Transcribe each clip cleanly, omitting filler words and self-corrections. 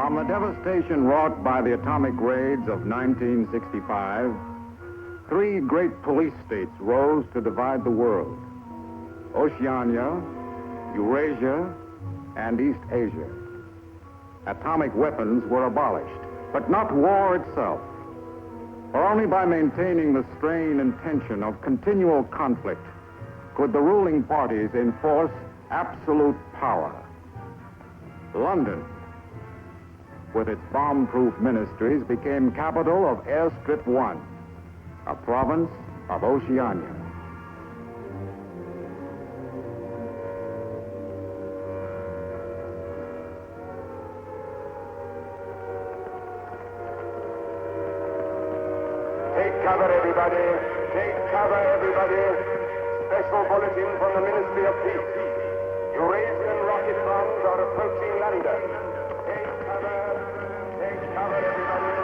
On the devastation wrought by the atomic raids of 1965, three great police states rose to divide the world: Oceania, Eurasia, and East Asia. Atomic weapons were abolished, but not war itself. For only by maintaining the strain and tension of continual conflict could the ruling parties enforce absolute power. London, with its bomb-proof ministries, became capital of Airstrip 1, a province of Oceania. Take cover, everybody. Take cover, everybody. Special bulletin from the Ministry of Peace. Eurasian rocket bombs are approaching London. Take cover. Take cover, everybody.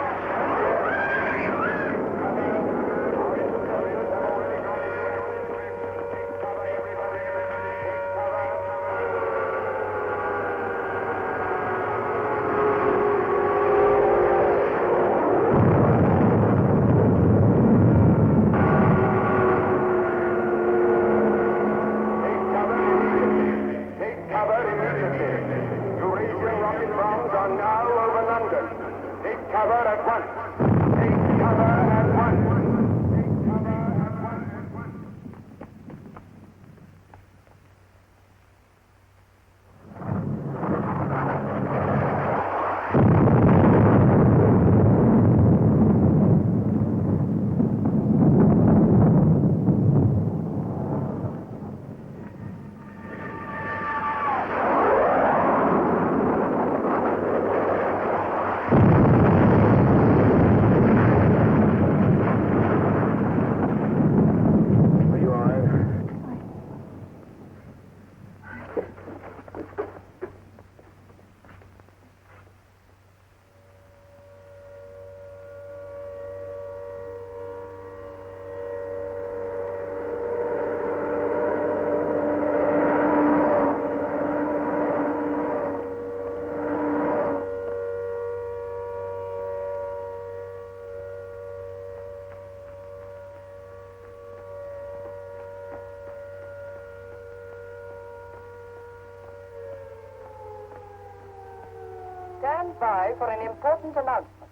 Stand by for an important announcement.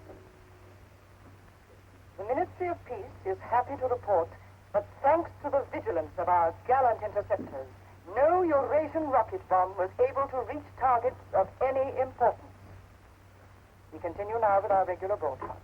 The Ministry of Peace is happy to report that thanks to the vigilance of our gallant interceptors, no Eurasian rocket bomb was able to reach targets of any importance. We continue now with our regular broadcast.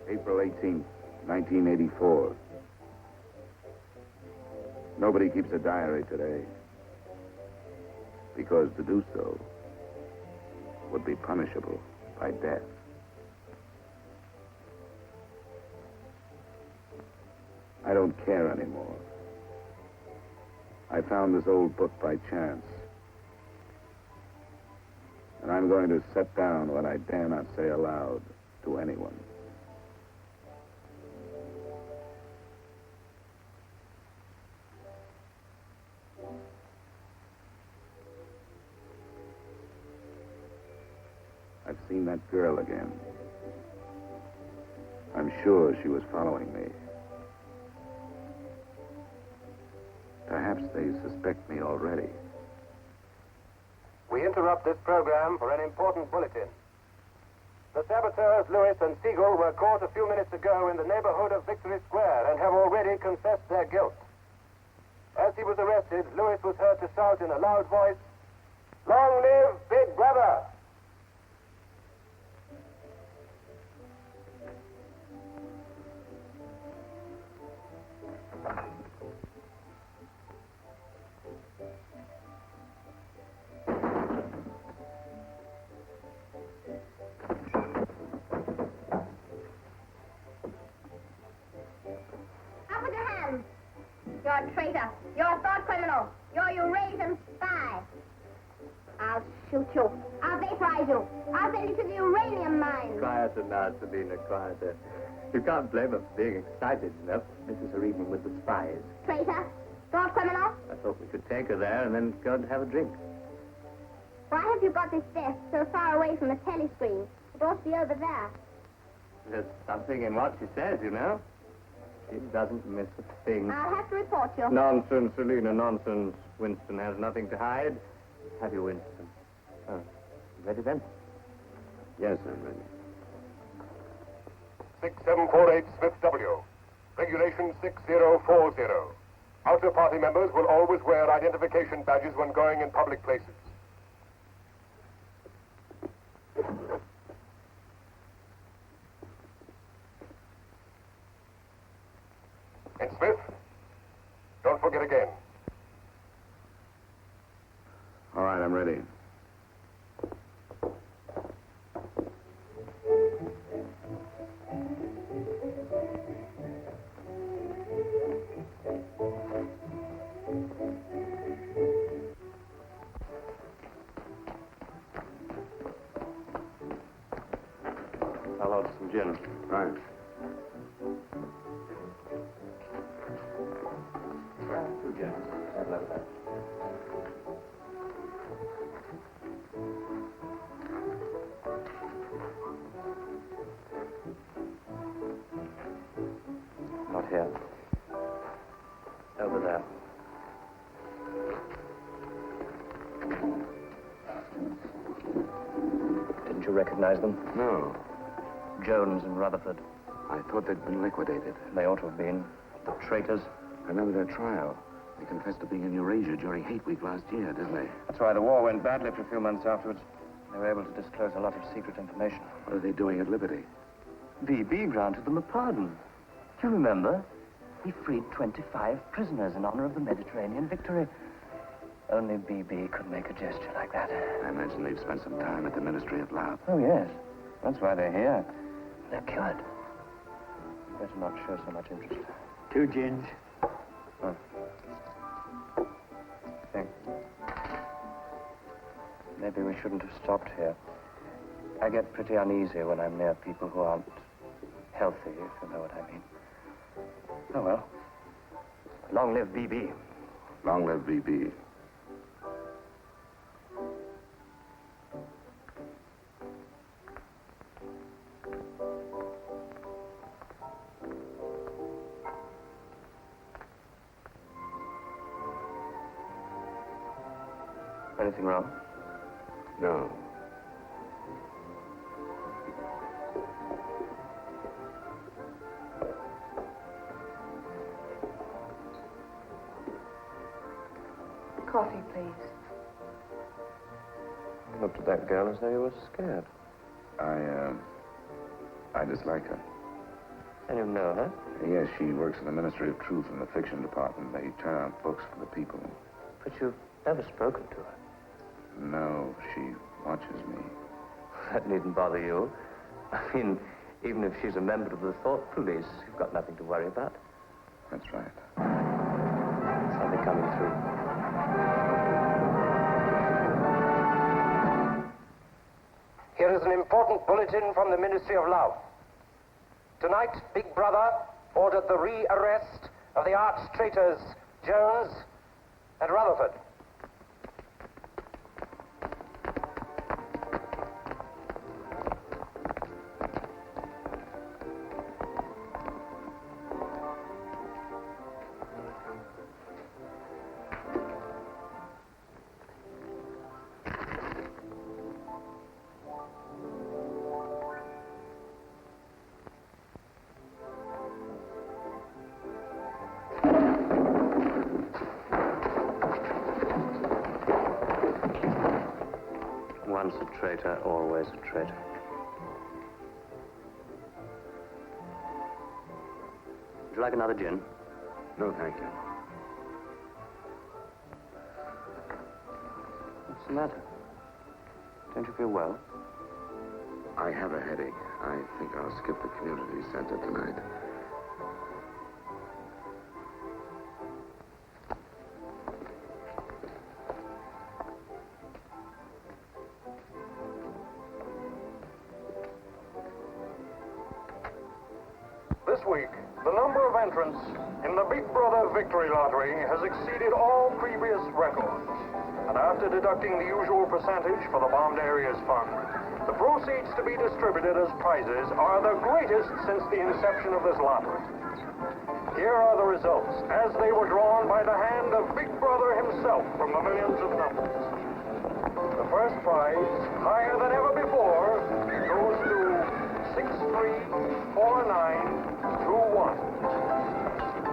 April 18th, 1984. Nobody keeps a diary today, because to do so would be punishable by death. I don't care anymore. I found this old book by chance. And I'm going to set down what I dare not say aloud to anyone. I've seen that girl again. I'm sure she was following me. Perhaps they suspect me already. We interrupt this program for an important bulletin. The saboteurs Lewis and Siegel were caught a few minutes ago in the neighborhood of Victory Square and have already confessed their guilt. As he was arrested, Lewis was heard to shout in a loud voice, "Long live Big Brother!" You're a traitor. You're a thought criminal. You're a Eurasian spy. I'll shoot you. I'll vaporize you. I'll send you to the uranium mine. Quieter now, Sabina, quieter. You can't blame her for being excited enough. This is her evening with the spies. Traitor. Thought criminal. I thought we could take her there and then go and have a drink. Why have you got this desk so far away from the telescreen? It ought to be over there. There's something in what she says, you know. She doesn't miss a thing. I'll have to report you. Nonsense, Selina, nonsense. Winston has nothing to hide. Have you, Winston? Oh, ready then? Yes, I'm ready. 6748 Smith W. Regulation 6040. Outer party members will always wear identification badges when going in public places. And Smith, don't forget again. All right, I'm ready. I'll order some gin. Right. Two gins. I'd love that. Not here. Over there. Didn't you recognize them? No, Jones and Rutherford. I thought they'd been liquidated. They ought to have been. The traitors. I remember their trial. They confessed to being in Eurasia during Hate Week last year, didn't they? That's why the war went badly for a few months afterwards. They were able to disclose a lot of secret information. What are they doing at Liberty? BB granted them a pardon. Do you remember? He freed 25 prisoners in honor of the Mediterranean victory. Only BB could make a gesture like that. I imagine they've spent some time at the Ministry of Love. Oh, yes. That's why they're here. They're cured. Better not show so much interest. 2 gins. Oh. Think. Maybe we shouldn't have stopped here. I get pretty uneasy when I'm near people who aren't healthy, if you know what I mean. Oh, well. Long live BB. Long live BB. Anything wrong? No. Coffee, please. You looked at that girl as though you were scared. I dislike her. And you know her? Yes, she works in the Ministry of Truth in the fiction department. They turn out books for the people. But you've never spoken to her. No, she watches me. That needn't bother you. I mean, even if she's a member of the thought police, you've got nothing to worry about. That's right. Are they coming through? Here is an important bulletin from the Ministry of Love. Tonight, Big Brother ordered the re-arrest of the arch traitors Jones and Rutherford. Once a traitor, always a traitor. Would you like another gin? No, thank you. What's the matter? Don't you feel well? I have a headache. I think I'll skip the community center tonight. This week, the number of entrants in the Big Brother Victory Lottery has exceeded all previous records. And after deducting the usual percentage for the Bombed Areas Fund, the proceeds to be distributed as prizes are the greatest since the inception of this lottery. Here are the results, as they were drawn by the hand of Big Brother himself from the millions of numbers. The first prize, higher than ever before, goes to 634921.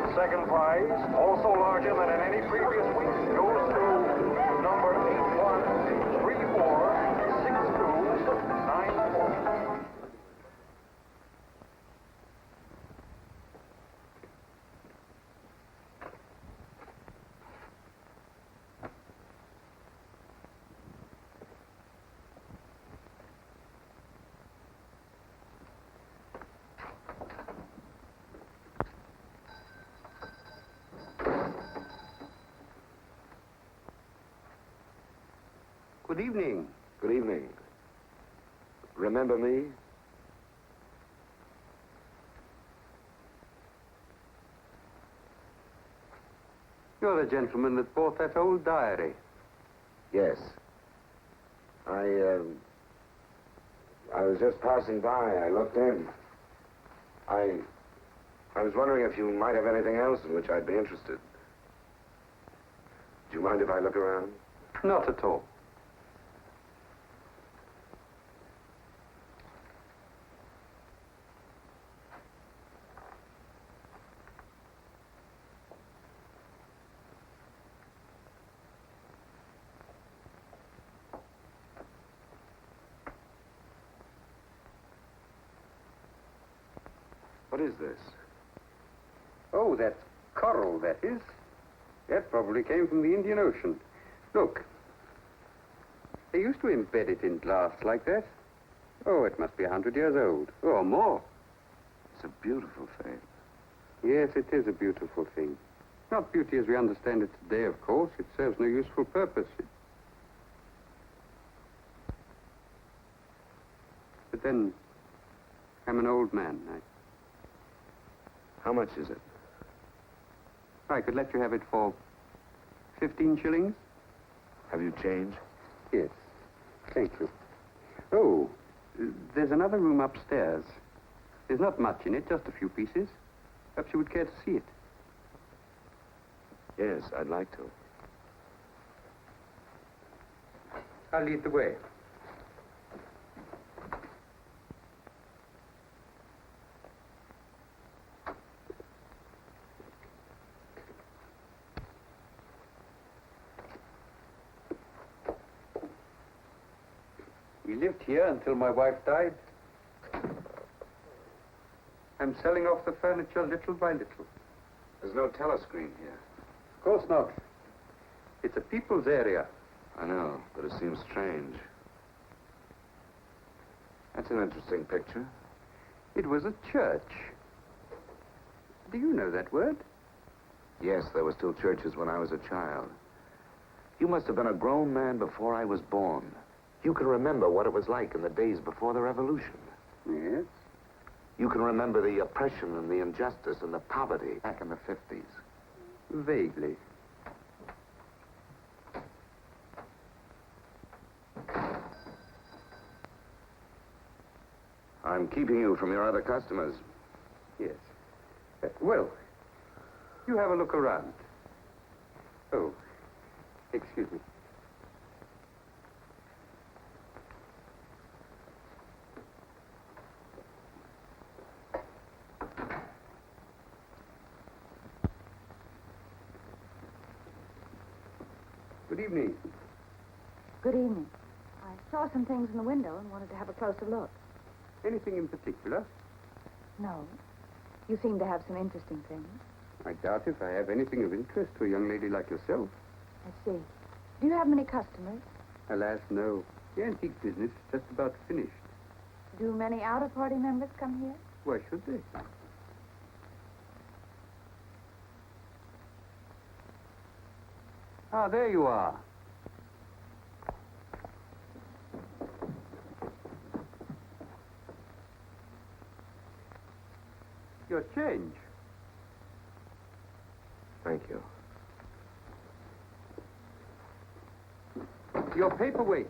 The second prize, also larger than in any previous week, goes to number 81346294. Good evening. Good evening. Remember me? You're the gentleman that bought that old diary. Yes. I was just passing by. I looked in. I was wondering if you might have anything else in which I'd be interested. Do you mind if I look around? Not at all. What is this? Oh, that's coral, that is. That probably came from the Indian Ocean. Look. They used to embed it in glass like that. Oh, it must be 100 years old, or more. It's a beautiful thing. Yes, it is a beautiful thing. Not beauty as we understand it today, of course. It serves no useful purpose. But then, I'm an old man. How much is it? I could let you have it for 15 shillings. Have you changed? Yes. Thank you. Oh, there's another room upstairs. There's not much in it, just a few pieces. Perhaps you would care to see it. Yes, I'd like to. I'll lead the way. We lived here until my wife died. I'm selling off the furniture little by little. There's no telescreen here. Of course not. It's a people's area. I know, but it seems strange. That's an interesting picture. It was a church. Do you know that word? Yes, there were still churches when I was a child. You must have been a grown man before I was born. You can remember what it was like in the days before the revolution. Yes? You can remember the oppression and the injustice and the poverty back in the 50s. Vaguely. I'm keeping you from your other customers. Yes. Well, you have a look around. Oh, excuse me. Good evening. Good evening. I saw some things in the window and wanted to have a closer look. Anything in particular? No. You seem to have some interesting things. I doubt if I have anything of interest to a young lady like yourself. I see. Do you have many customers? Alas, no. The antique business is just about finished. Do many outer-party members come here? Why should they? Ah, there you are. Your change. Thank you. Your paperweight.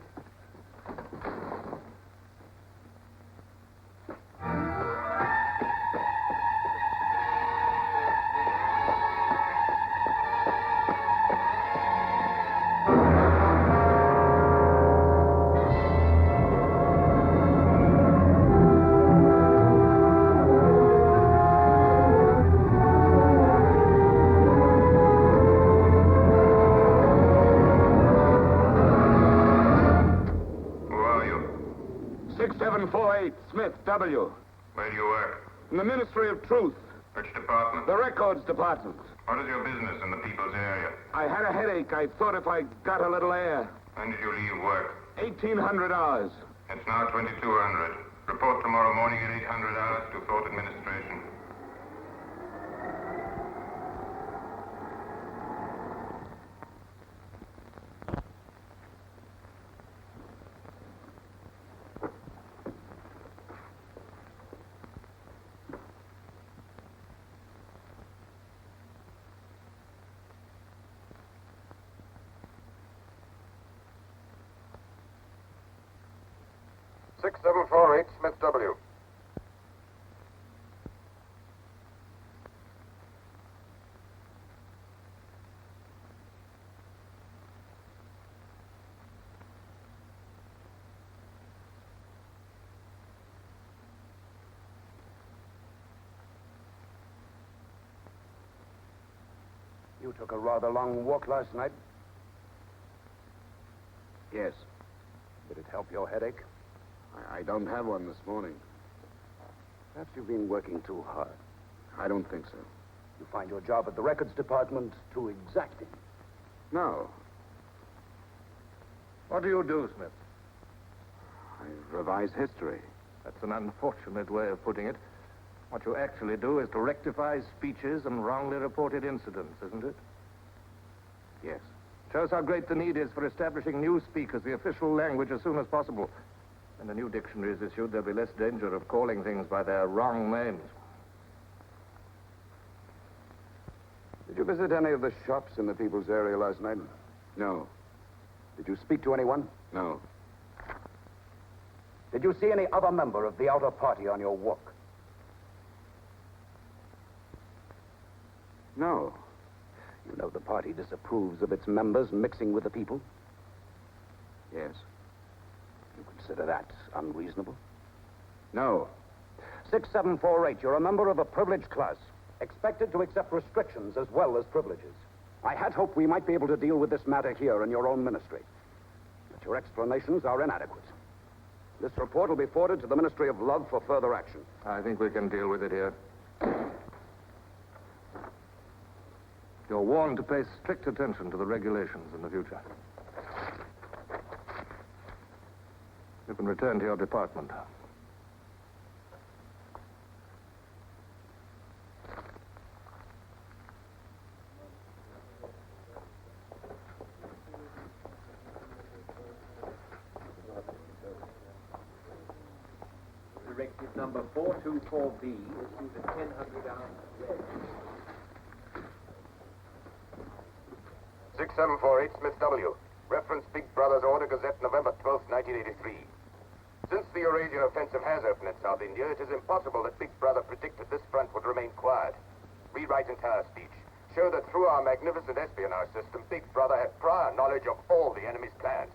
Smith, W. Where do you work? In the Ministry of Truth. Which department? The Records Department. What is your business in the people's area? I had a headache. I thought if I got a little air. When did you leave work? 1,800 hours. It's now 2200. Report tomorrow morning at 800 hours to Thought Administration. Smith W. You took a rather long walk last night. Yes. Did it help your headache? I don't have one this morning. Perhaps you've been working too hard. I don't think so. You find your job at the records department too exacting. No. What do you do, Smith? I revise history. That's an unfortunate way of putting it. What you actually do is to rectify speeches and wrongly reported incidents, isn't it? Yes. Shows how great the need is for establishing newspeak as the official language as soon as possible. When the new dictionary is issued, there'll be less danger of calling things by their wrong names. Did you visit any of the shops in the people's area last night? No. Did you speak to anyone? No. Did you see any other member of the outer party on your walk? No. You know the party disapproves of its members mixing with the people? Yes. You consider that unreasonable? No. 6748, you're a member of a privileged class, expected to accept restrictions as well as privileges. I had hoped we might be able to deal with this matter here in your own ministry. But your explanations are inadequate. This report will be forwarded to the Ministry of Love for further action. I think we can deal with it here. You're warned to pay strict attention to the regulations in the future. You can return to your department. Directive number 424B, issued at 1000 hours. 6748 Smith W. Reference Big Brother's Order Gazette, November 12, 1983. Since the Eurasian offensive has opened in South India, it is impossible that Big Brother predicted this front would remain quiet. Rewrite entire speech. Show that through our magnificent espionage system, Big Brother had prior knowledge of all the enemy's plans.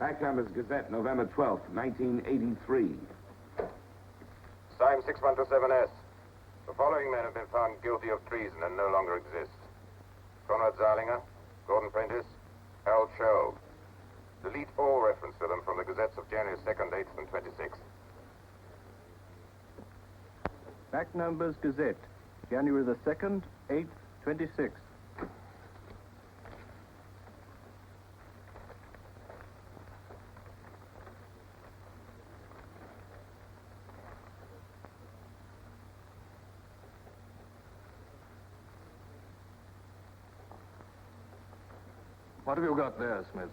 Backnumbers Gazette, November 12th, 1983. Signed 6127S. The following men have been found guilty of treason and no longer exist. Conrad Zeilinger, Gordon Prentice, Harold Shelve. Delete all reference to them from the gazettes of January 2nd, 8th, and 26th. Back numbers Gazette, January the 2nd, 8th, 26th. What have you got there, Smith?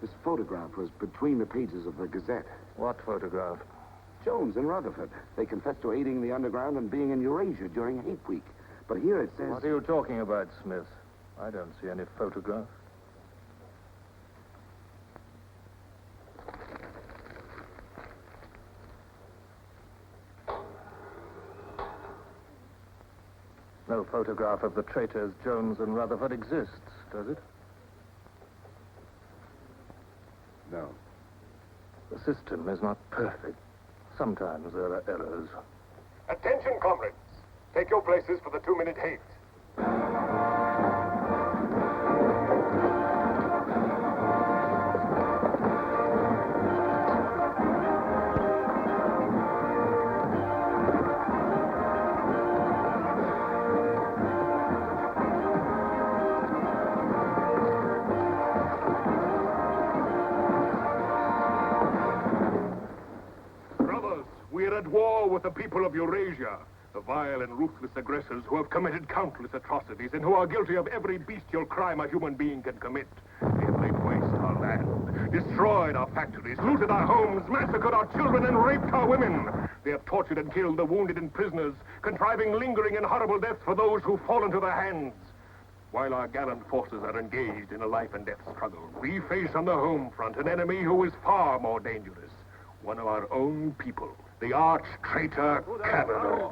This photograph was between the pages of the Gazette. What photograph? Jones and Rutherford. They confessed to aiding the underground and being in Eurasia during Hate Week. But here it says... What are you talking about, Smith? I don't see any photograph. No photograph of the traitors Jones and Rutherford exists, does it? No. The system is not perfect. Sometimes there are errors. Attention, comrades. Take your places for the 2-minute hate. At war with the people of Eurasia, the vile and ruthless aggressors who have committed countless atrocities and who are guilty of every bestial crime a human being can commit. They have laid waste our land, destroyed our factories, looted our homes, massacred our children, and raped our women. They have tortured and killed the wounded and prisoners, contriving lingering and horrible deaths for those who fall into their hands. While our gallant forces are engaged in a life and death struggle, we face on the home front an enemy who is far more dangerous. One of our own people, the arch-traitor Cavanaugh.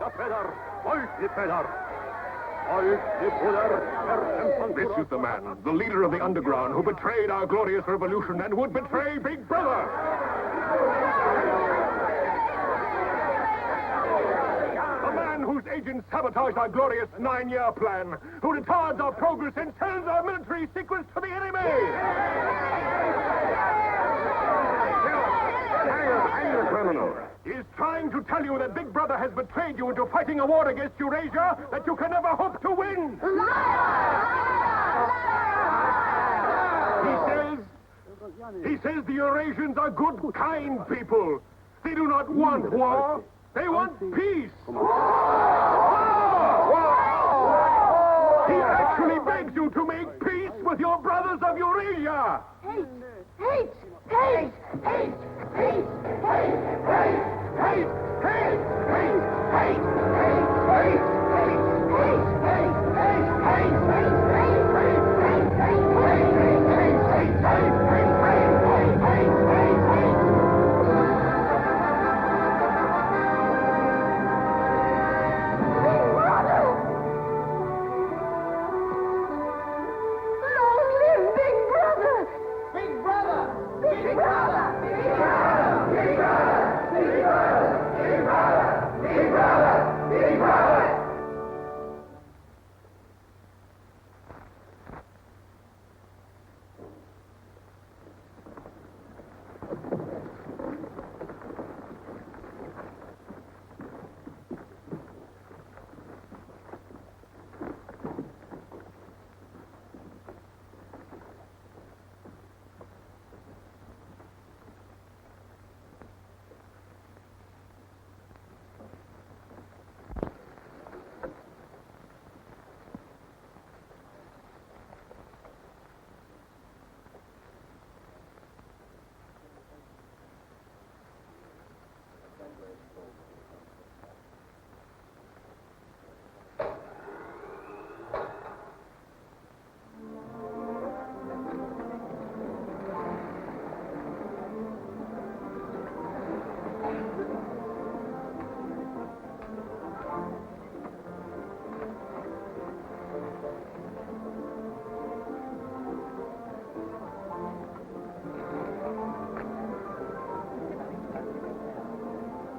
This is the man, the leader of the underground, who betrayed our glorious revolution and would betray Big Brother. The man whose agents sabotage our glorious 9-year plan, who retards our progress and sells our military secrets to the enemy. Hang the criminal. He is trying to tell you that Big Brother has betrayed you into fighting a war against Eurasia that you can never hope to win. He says the Eurasians are good, kind people. They do not want war. They want peace. He actually begs you to make peace with your brothers of Eurasia. Hate! Hate! Hate! Hate! Hate! Hate! Hate! Hate! Hate! Hate! Hate! Hate!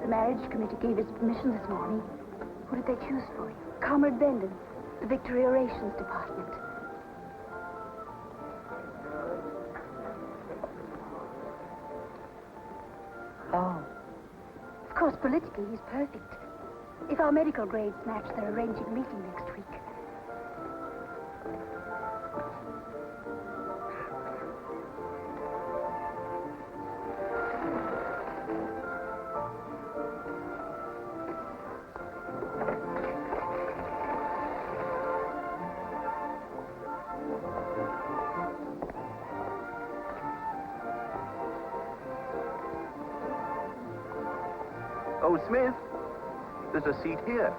marriage committee gave his permission this morning. Who did they choose for you? Comrade Bendon, the Victory Orations Department. Oh. Of course, politically, he's perfect. If our medical grades match, they're arranging a meeting next week. Oh, Smith, there's a seat here.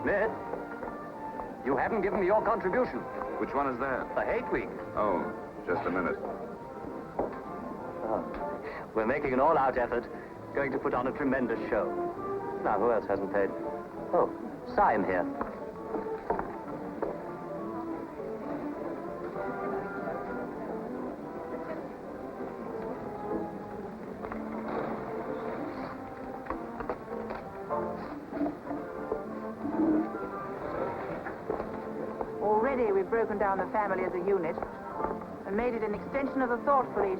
Smith, you haven't given me your contribution. Which one is that? The Hate Week. Oh, just a minute. Oh, we're making an all-out effort, going to put on a tremendous show. Now, who else hasn't paid? Oh, Sion here. Already we've broken down the family as a unit and made it an extension of the thought police.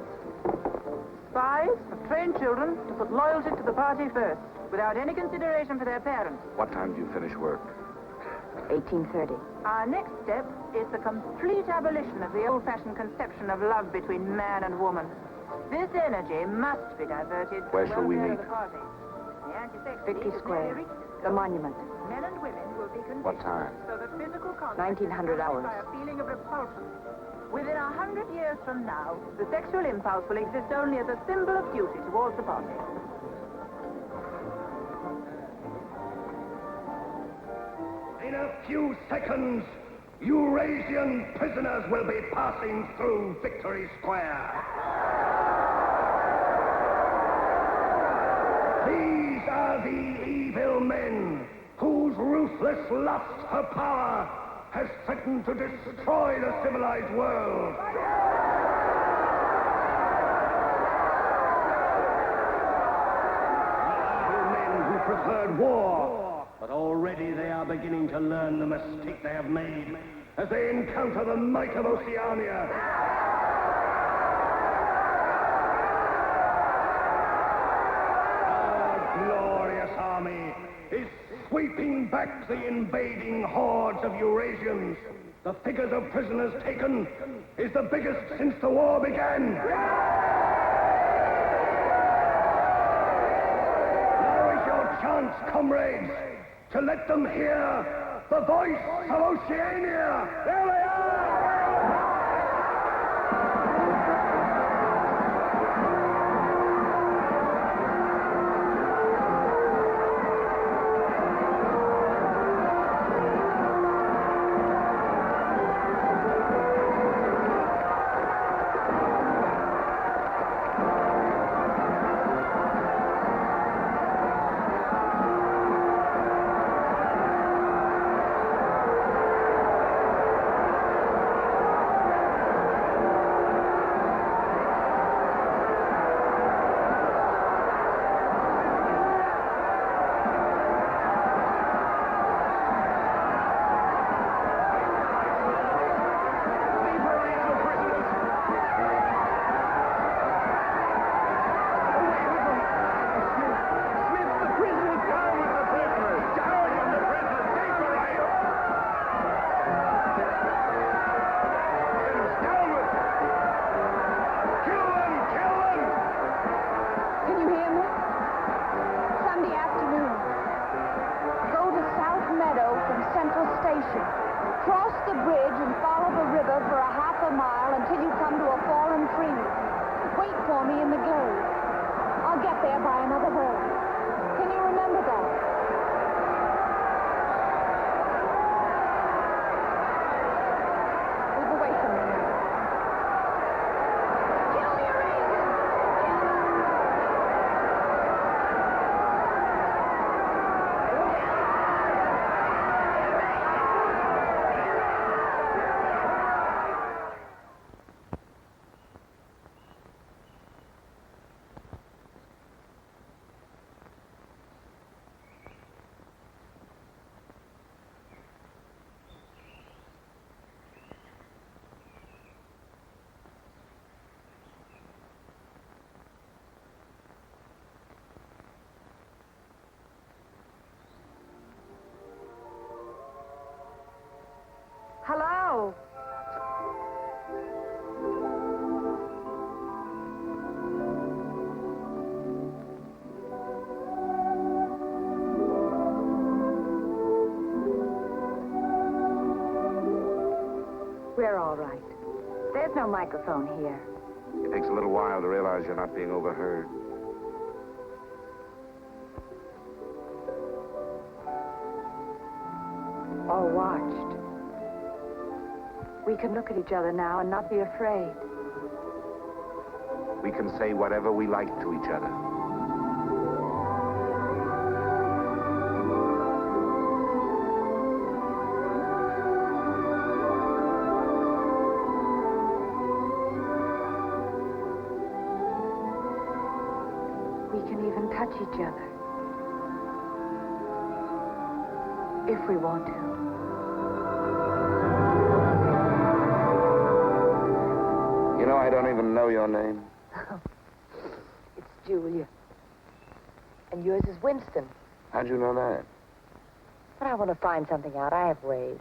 Spies have trained children to put loyalty to the party first, without any consideration for their parents. What time do you finish work? 18:30. Our next step is the complete abolition of the old-fashioned conception of love between man and woman. This energy must be diverted to Where the shall we welfare meet? of the party. The anti-sex Vicky league has Square, nearly reached its the goal. monument. Men and women will be conditioned What time? so that physical contact 1900 is hours. by a feeling of repulsion. Within 100 years from now, the sexual impulse will exist only as a symbol of duty towards the party. In a few seconds, Eurasian prisoners will be passing through Victory Square. These are the evil men whose ruthless lust for power has threatened to destroy the civilized world. Evil men who preferred war, but already they are beginning to learn the mistake they have made as they encounter the might of Oceania. Our glorious army is sweeping back the invading hordes of Eurasians. The figures of prisoners taken is the biggest since the war began. Now is your chance, comrades, to let them hear the voice of Oceania. There they are! go. We're all right. There's no microphone here. It takes a little while to realize you're not being overheard. Or watched. We can look at each other now and not be afraid. We can say whatever we like to each other. We can even touch each other. If we want to. You know, I don't even know your name. It's Julia. And yours is Winston. How'd you know that? But I want to find something out. I have ways.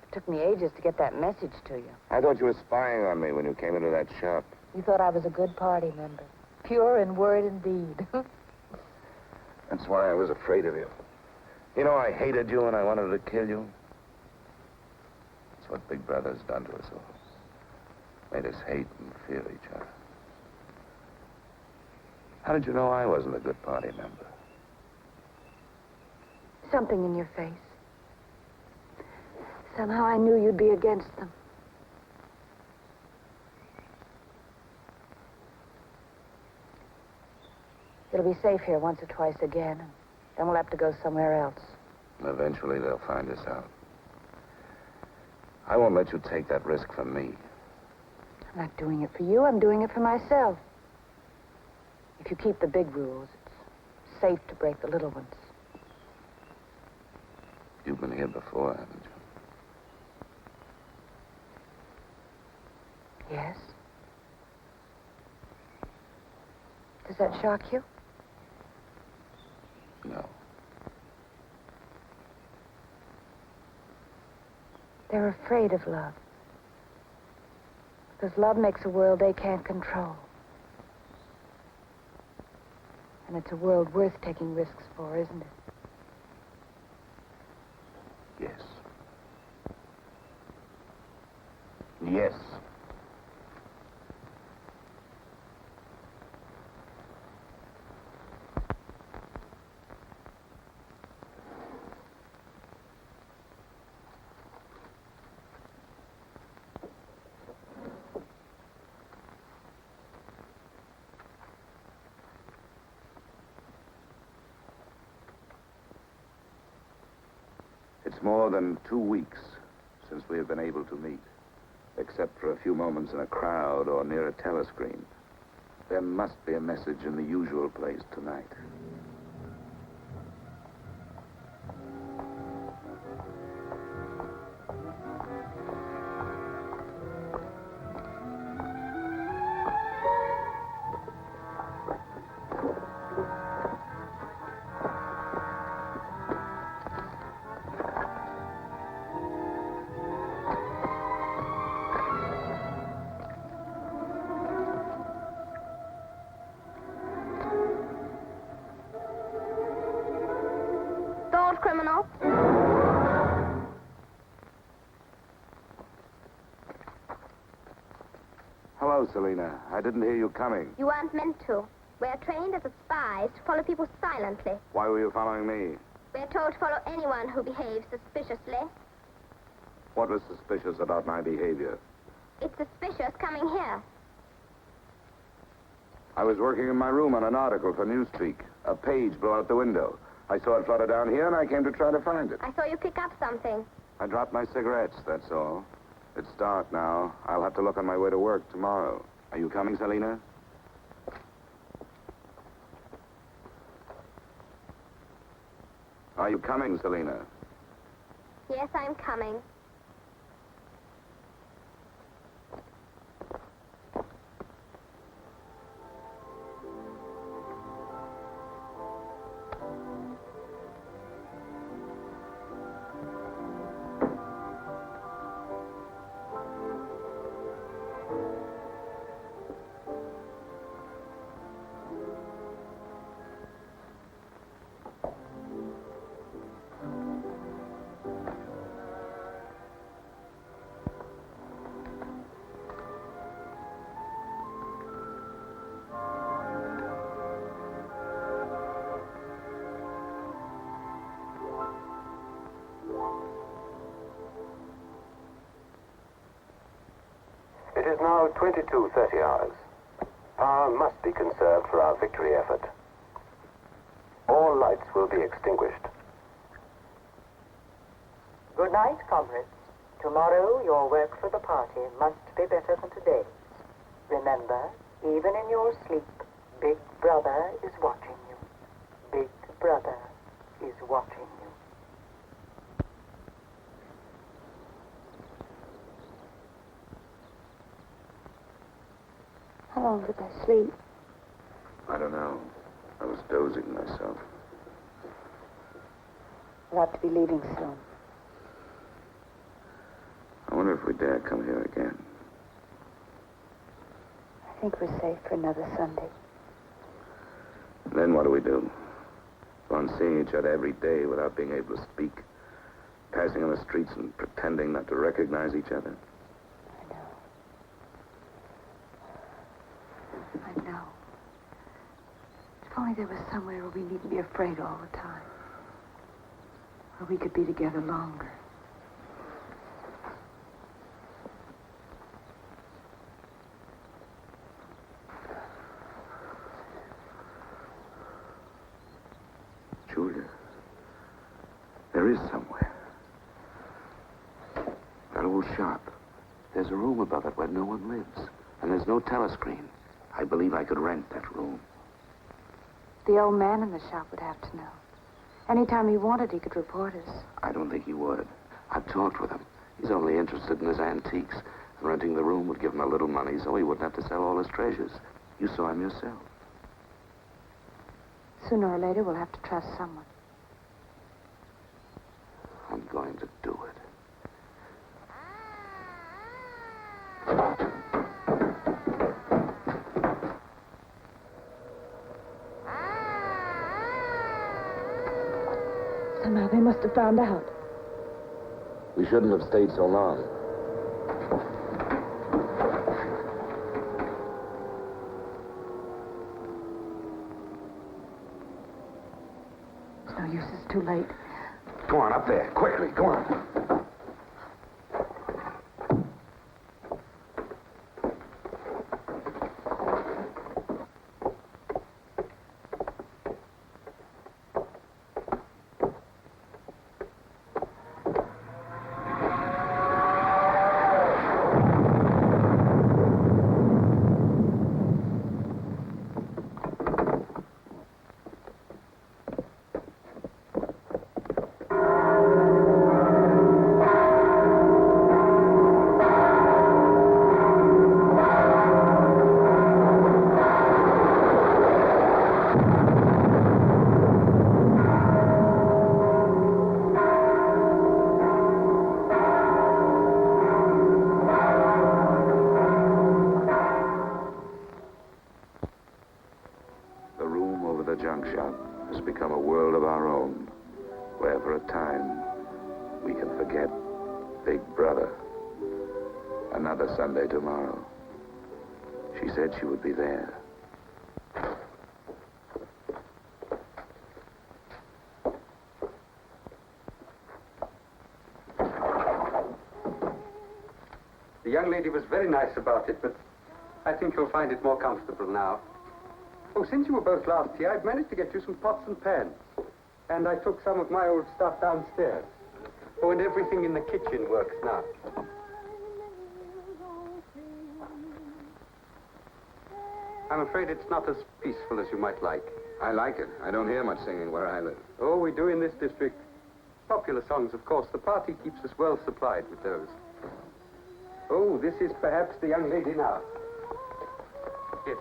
It took me ages to get that message to you. I thought you were spying on me when you came into that shop. You thought I was a good party member. Pure in word and deed. That's why I was afraid of you. You know, I hated you and I wanted to kill you. That's what Big Brother's done to us all. Made us hate and fear each other. How did you know I wasn't a good party member? Something in your face. Somehow I knew you'd be against them. It'll be safe here once or twice again, and then we'll have to go somewhere else. Eventually they'll find us out. I won't let you take that risk from me. I'm not doing it for you, I'm doing it for myself. If you keep the big rules, it's safe to break the little ones. You've been here before, haven't you? Yes. Does that shock you? No. They're afraid of love. Because love makes a world they can't control. And it's a world worth taking risks for, isn't it? Yes. Yes. It's more than 2 weeks since we have been able to meet, except for a few moments in a crowd or near a telescreen. There must be a message in the usual place tonight. Criminal. Hello, Selena. I didn't hear you coming. You aren't meant to. We're trained as spies to follow people silently. Why were you following me? We're told to follow anyone who behaves suspiciously. What was suspicious about my behavior? It's suspicious coming here. I was working in my room on an article for Newspeak. A page blew out the window. I saw it flutter down here, and I came to try to find it. I saw you pick up something. I dropped my cigarettes, that's all. It's dark now. I'll have to look on my way to work tomorrow. Are you coming, Selena? Are you coming, Selena? Yes, I'm coming. It is now 22:30 hours. Power must be conserved for our victory effort. All lights will be extinguished. Good night, comrades. Tomorrow, your work for the party must be better than today's. Remember, even in your sleep, Big Brother is watching you. Big Brother is watching you. How long did I sleep? I don't know. I was dozing myself. We'll have to be leaving soon. I wonder if we dare come here again. I think we're safe for another Sunday. Then what do we do? Go on seeing each other every day without being able to speak, passing on the streets and pretending not to recognize each other. I know. If only there was somewhere where we needn't be afraid all the time. Where we could be together longer. Julia, there is somewhere. That old shop. There's a room above it where no one lives. And there's no telescreen. I believe I could rent that room. The old man in the shop would have to know. Anytime he wanted, he could report us. I don't think he would. I've talked with him. He's only interested in his antiques. And renting the room would give him a little money so he wouldn't have to sell all his treasures. You saw him yourself. Sooner or later, we'll have to trust someone. I'm going to do it. Somehow they must have found out. We shouldn't have stayed so long. It's no use, it's too late. Go on, up there. Quickly, go on. Sunday tomorrow. She said she would be there. The young lady was very nice about it, but I think you'll find it more comfortable now. Oh, since you were both last here, I've managed to get you some pots and pans. And I took some of my old stuff downstairs. Oh, and everything in the kitchen works now. I'm afraid it's not as peaceful as you might like. I like it. I don't hear much singing where I live. Oh, we do in this district. Popular songs, of course. The party keeps us well supplied with those. Oh, this is perhaps the young lady now. Yes.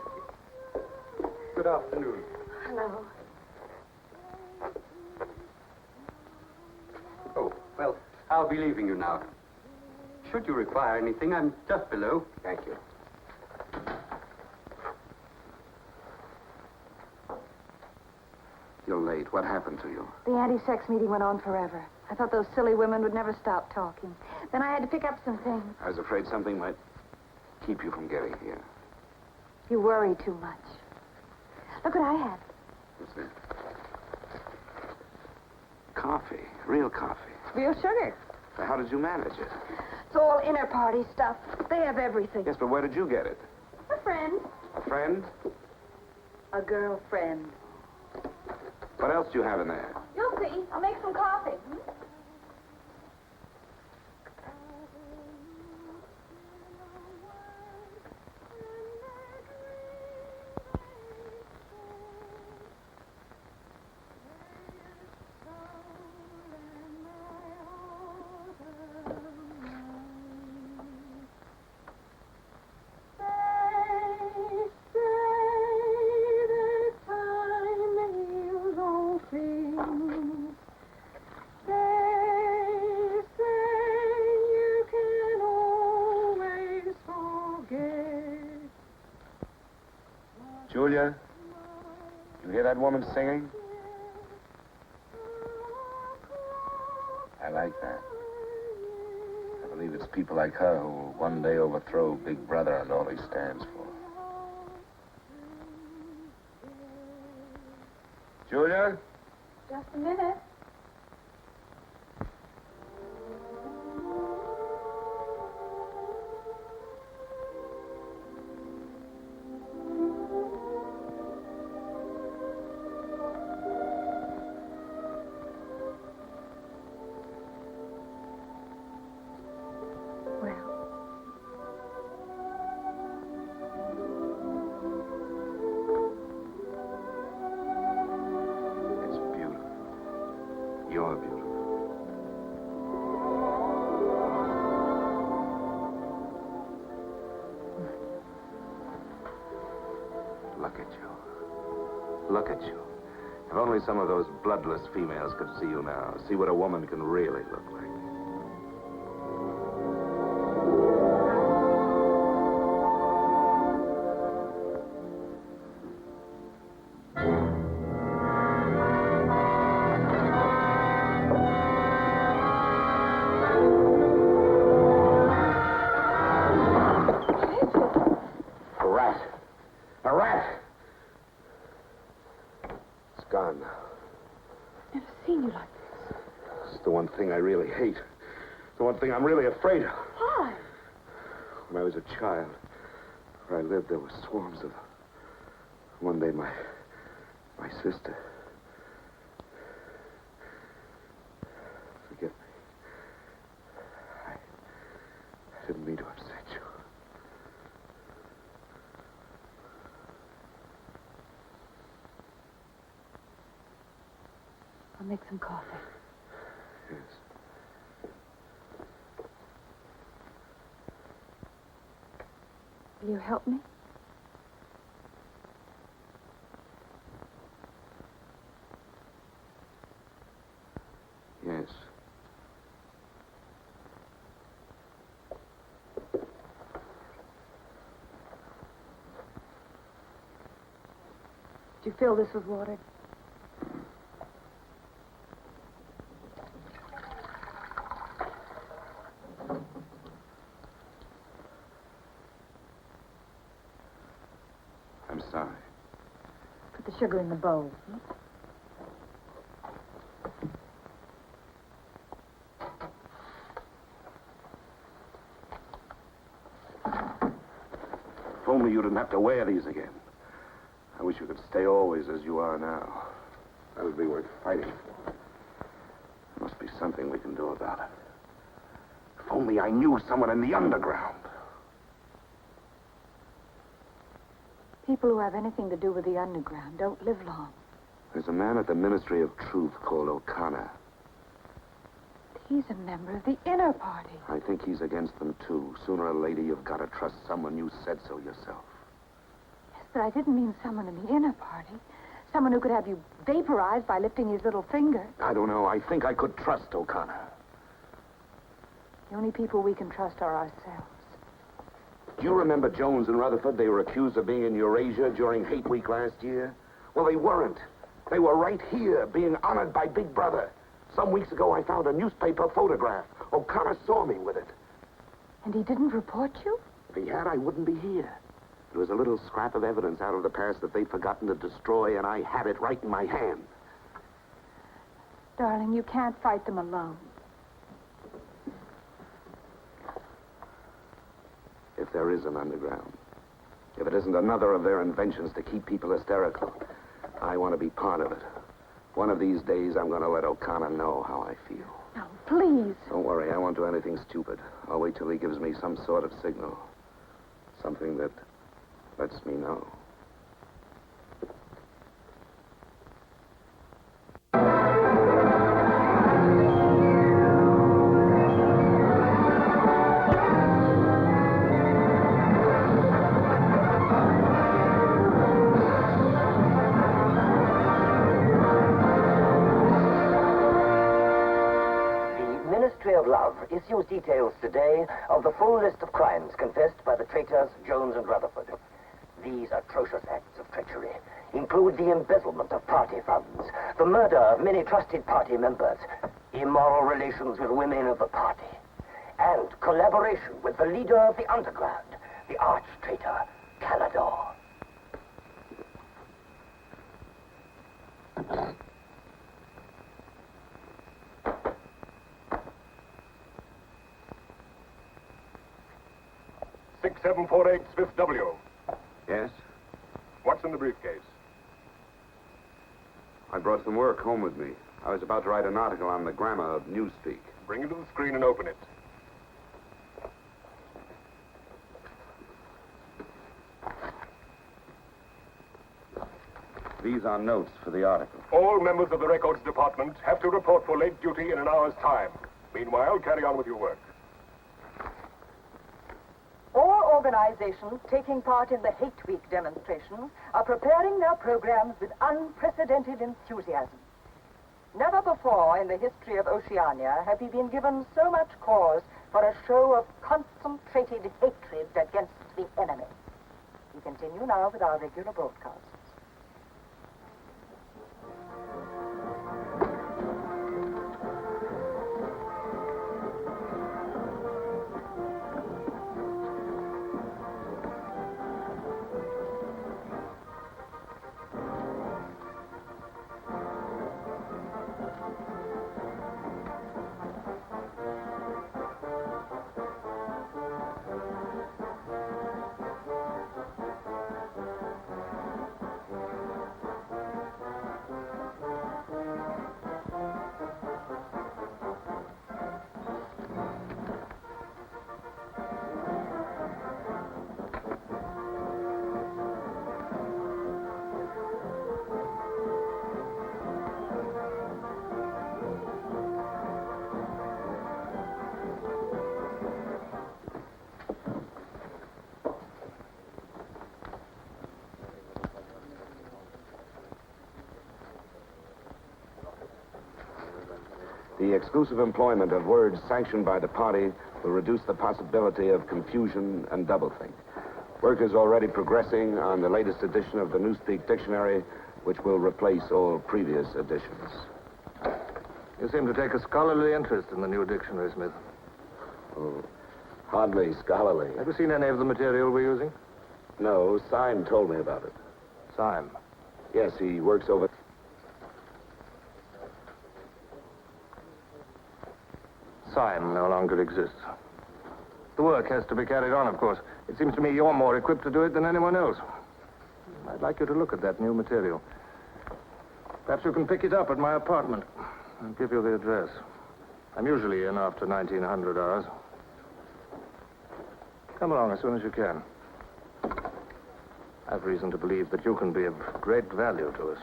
Good afternoon. Hello. Oh, well, I'll be leaving you now. Should you require anything, I'm just below. Thank you. You're late. What happened to you? The anti-sex meeting went on forever. I thought those silly women would never stop talking. Then I had to pick up some things. I was afraid something might keep you from getting here. You worry too much. Look what I had. What's that? Coffee. Real coffee. Real sugar. How did you manage it? It's all inner party stuff. They have everything. Yes, but where did you get it? A friend. A friend? A girlfriend. What else do you have in there? You'll see. I'll make some coffee. Julia, you hear that woman singing? I like that. I believe it's people like her who will one day overthrow Big Brother and all he stands for. Julia? Just a minute. You're beautiful. Look at you. Look at you. If only some of those bloodless females could see you now, see what a woman can really look like. I really hate. The one thing I'm really afraid of. Why? When I was a child, where I lived, there were swarms of them. One day, my sister. Forgive me. I didn't mean to upset you. I'll make some coffee. Yes. Will you help me? Yes. Did you fill this with water? I'm sorry. Put the sugar in the bowl. If only you didn't have to wear these again. I wish you could stay always as you are now. That would be worth fighting for. There must be something we can do about it. If only I knew someone in the underground. People who have anything to do with the underground don't live long. There's a man at the Ministry of Truth called O'Connor. He's a member of the inner party. I think he's against them, too. Sooner or later, you've got to trust someone. You said so yourself. Yes, but I didn't mean someone in the inner party. Someone who could have you vaporized by lifting his little finger. I don't know. I think I could trust O'Connor. The only people we can trust are ourselves. Do you remember Jones and Rutherford? They were accused of being in Eurasia during Hate Week last year. Well, they weren't. They were right here, being honored by Big Brother. Some weeks ago, I found a newspaper photograph. O'Connor saw me with it. And he didn't report you? If he had, I wouldn't be here. It was a little scrap of evidence out of the past that they'd forgotten to destroy, and I had it right in my hand. Darling, you can't fight them alone. if there is an underground. If it isn't another of their inventions to keep people hysterical, I want to be part of it. One of these days, I'm going to let O'Connor know how I feel. Now, please. Don't worry, I won't do anything stupid. I'll wait till he gives me some sort of signal. Something that lets me know. Issues details today of the full list of crimes confessed by the traitors Jones and Rutherford. These atrocious acts of treachery include the embezzlement of party funds, the murder of many trusted party members, immoral relations with women of the party, and collaboration with the leader of the underground, the arch-traitor Calador. Six 748 Smith W. Yes? What's in the briefcase? I brought some work home with me. I was about to write an article on the grammar of newspeak. Bring it to the screen and open it. These are notes for the article. All members of the records department have to report for late duty in an hour's time. Meanwhile, carry on with your work. All organizations taking part in the Hate Week demonstrations are preparing their programs with unprecedented enthusiasm. Never before in the history of Oceania have we been given so much cause for a show of concentrated hatred against the enemy. We continue now with our regular broadcasts. The exclusive employment of words sanctioned by the party will reduce the possibility of confusion and doublethink. Work is already progressing on the latest edition of the Newspeak Dictionary, which will replace all previous editions. You seem to take a scholarly interest in the new dictionary, Smith. Oh, hardly scholarly. Have you seen any of the material we're using? No, Syme told me about it. Syme? Yes, he works over... Syme no longer exists. The work has to be carried on, of course. It seems to me you're more equipped to do it than anyone else. I'd like you to look at that new material. Perhaps you can pick it up at my apartment. I'll give you the address. I'm usually in after 1900 hours. Come along as soon as you can. I've reason to believe that you can be of great value to us.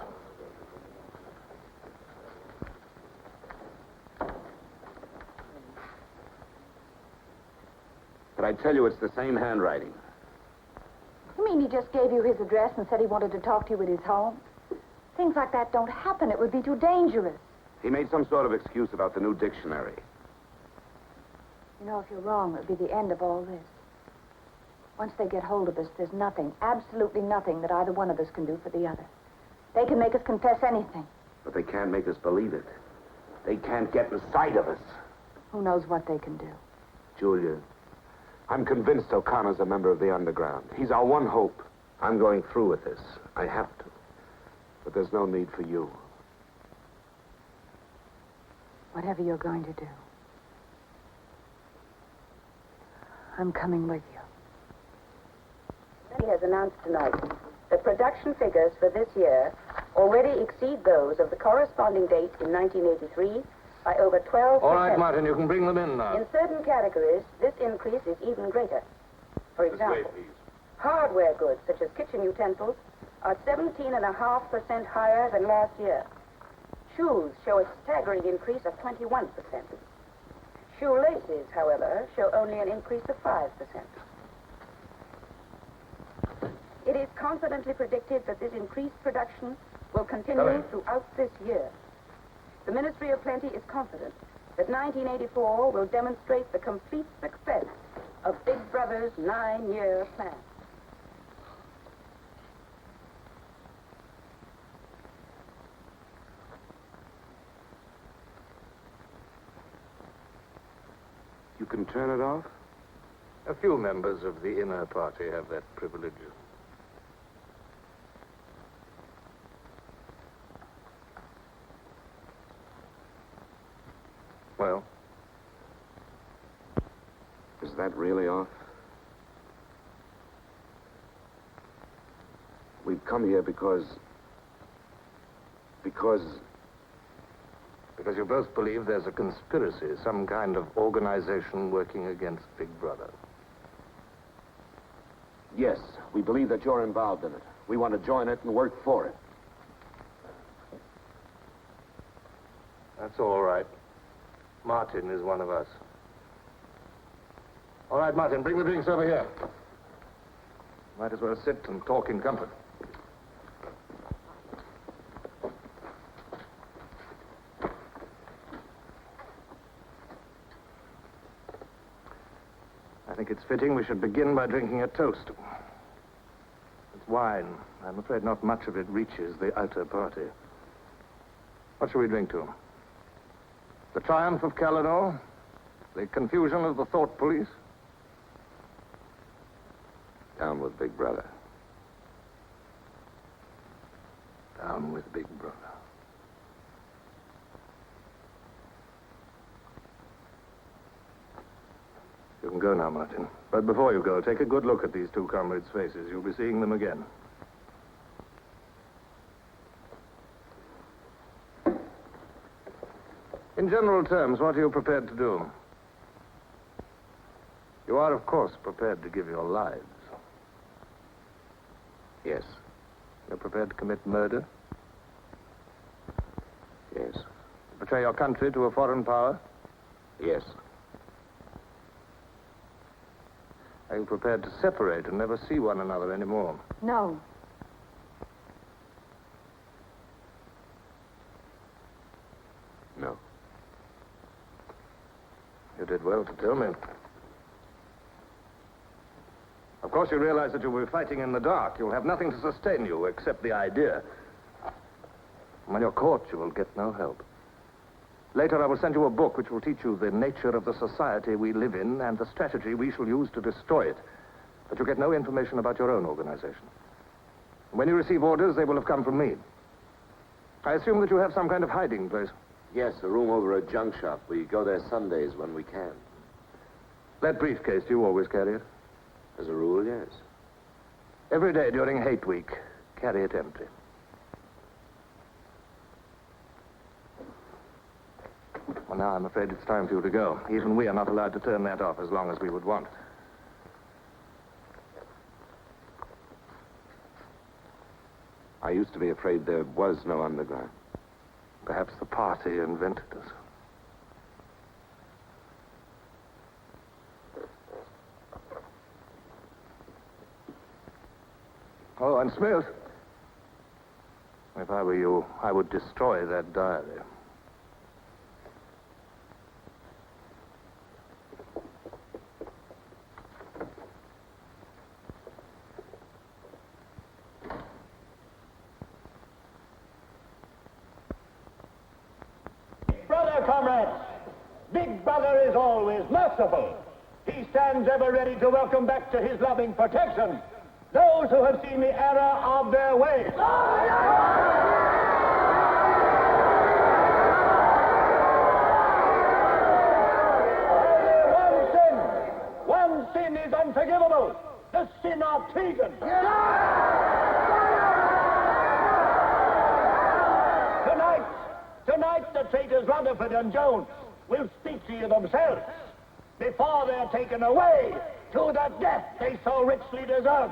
But I tell you, it's the same handwriting. You mean he just gave you his address and said he wanted to talk to you at his home? Things like that don't happen. It would be too dangerous. He made some sort of excuse about the new dictionary. You know, if you're wrong, it would be the end of all this. Once they get hold of us, there's nothing, absolutely nothing that either one of us can do for the other. They can make us confess anything. But they can't make us believe it. They can't get inside of us. Who knows what they can do? Julia, I'm convinced O'Connor's a member of the underground. He's our one hope. I'm going through with this. I have to. But there's no need for you. Whatever you're going to do, I'm coming with you. Party has announced tonight that production figures for this year already exceed those of the corresponding date in 1983 by over 12%. All right, Martin, you can bring them in now. In certain categories, this increase is even greater. For example, hardware goods such as kitchen utensils are 17.5% higher than last year. Shoes show a staggering increase of 21%. Shoelaces, however, show only an increase of 5%. It is confidently predicted that this increased production will continue throughout this year. The Ministry of Plenty is confident that 1984 will demonstrate the complete success of Big Brother's 9-year plan. You can turn it off? A few members of the inner party have that privilege. Well? Is that really off? We've come here because you both believe there's a conspiracy, some kind of organization working against Big Brother. Yes, we believe that you're involved in it. We want to join it and work for it. That's all right. Martin is one of us. All right, Martin, bring the drinks over here. Might as well sit and talk in comfort. I think it's fitting we should begin by drinking a toast. It's wine. I'm afraid not much of it reaches the outer party. What shall we drink to? The triumph of Calidor? The confusion of the thought police? Down with Big Brother. Down with Big Brother. You can go now, Martin. But before you go, take a good look at these two comrades' faces. You'll be seeing them again. In general terms, what are you prepared to do? You are, of course, prepared to give your lives. Yes. You're prepared to commit murder? Yes. Betray your country to a foreign power? Yes. Are you prepared to separate and never see one another anymore? No. No. You did well to tell me. Of course, you realize that you'll be fighting in the dark. You'll have nothing to sustain you except the idea. When you're caught, you will get no help. Later, I will send you a book which will teach you the nature of the society we live in and the strategy we shall use to destroy it. But you get no information about your own organization. When you receive orders, they will have come from me. I assume that you have some kind of hiding place. Yes, a room over a junk shop. We go there Sundays when we can. That briefcase, do you always carry it? As a rule, yes. Every day during hate week, carry it empty. Well, now I'm afraid it's time for you to go. Even we are not allowed to turn that off as long as we would want. I used to be afraid there was no underground. Perhaps the party invented us. Oh, and Smith. If I were you, I would destroy that diary. Comrades, Big Brother is always merciful. He stands ever ready to welcome back to his loving protection those who have seen the error of their ways. Only one sin is unforgivable. The the sin of Tegan. Tonight, the traitors Rutherford and Jones will speak to you themselves before they're taken away to the death they so richly deserve.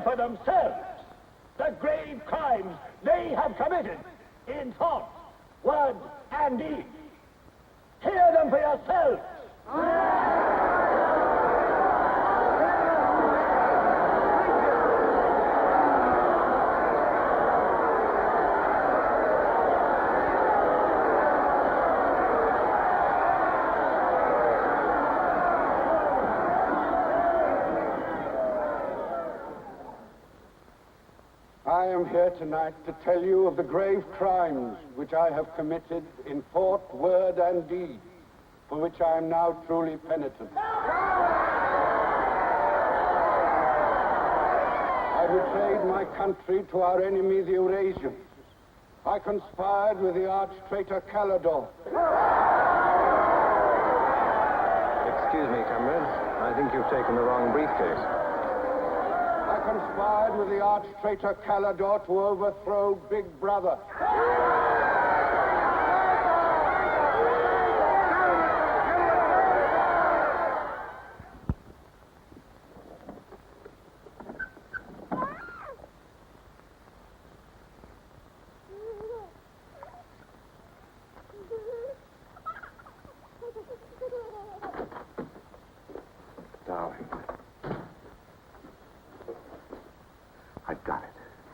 For themselves the grave crimes they have committed in thought, word, and deed. Hear them for yourselves. I am here tonight to tell you of the grave crimes which I have committed in thought, word, and deed, for which I am now truly penitent. I betrayed my country to our enemy, the Eurasians. I conspired with the arch-traitor Calidore. Excuse me, comrades. I think you've taken the wrong briefcase. I conspired with the arch-traitor Calidore to overthrow Big Brother. Darling. I've got it.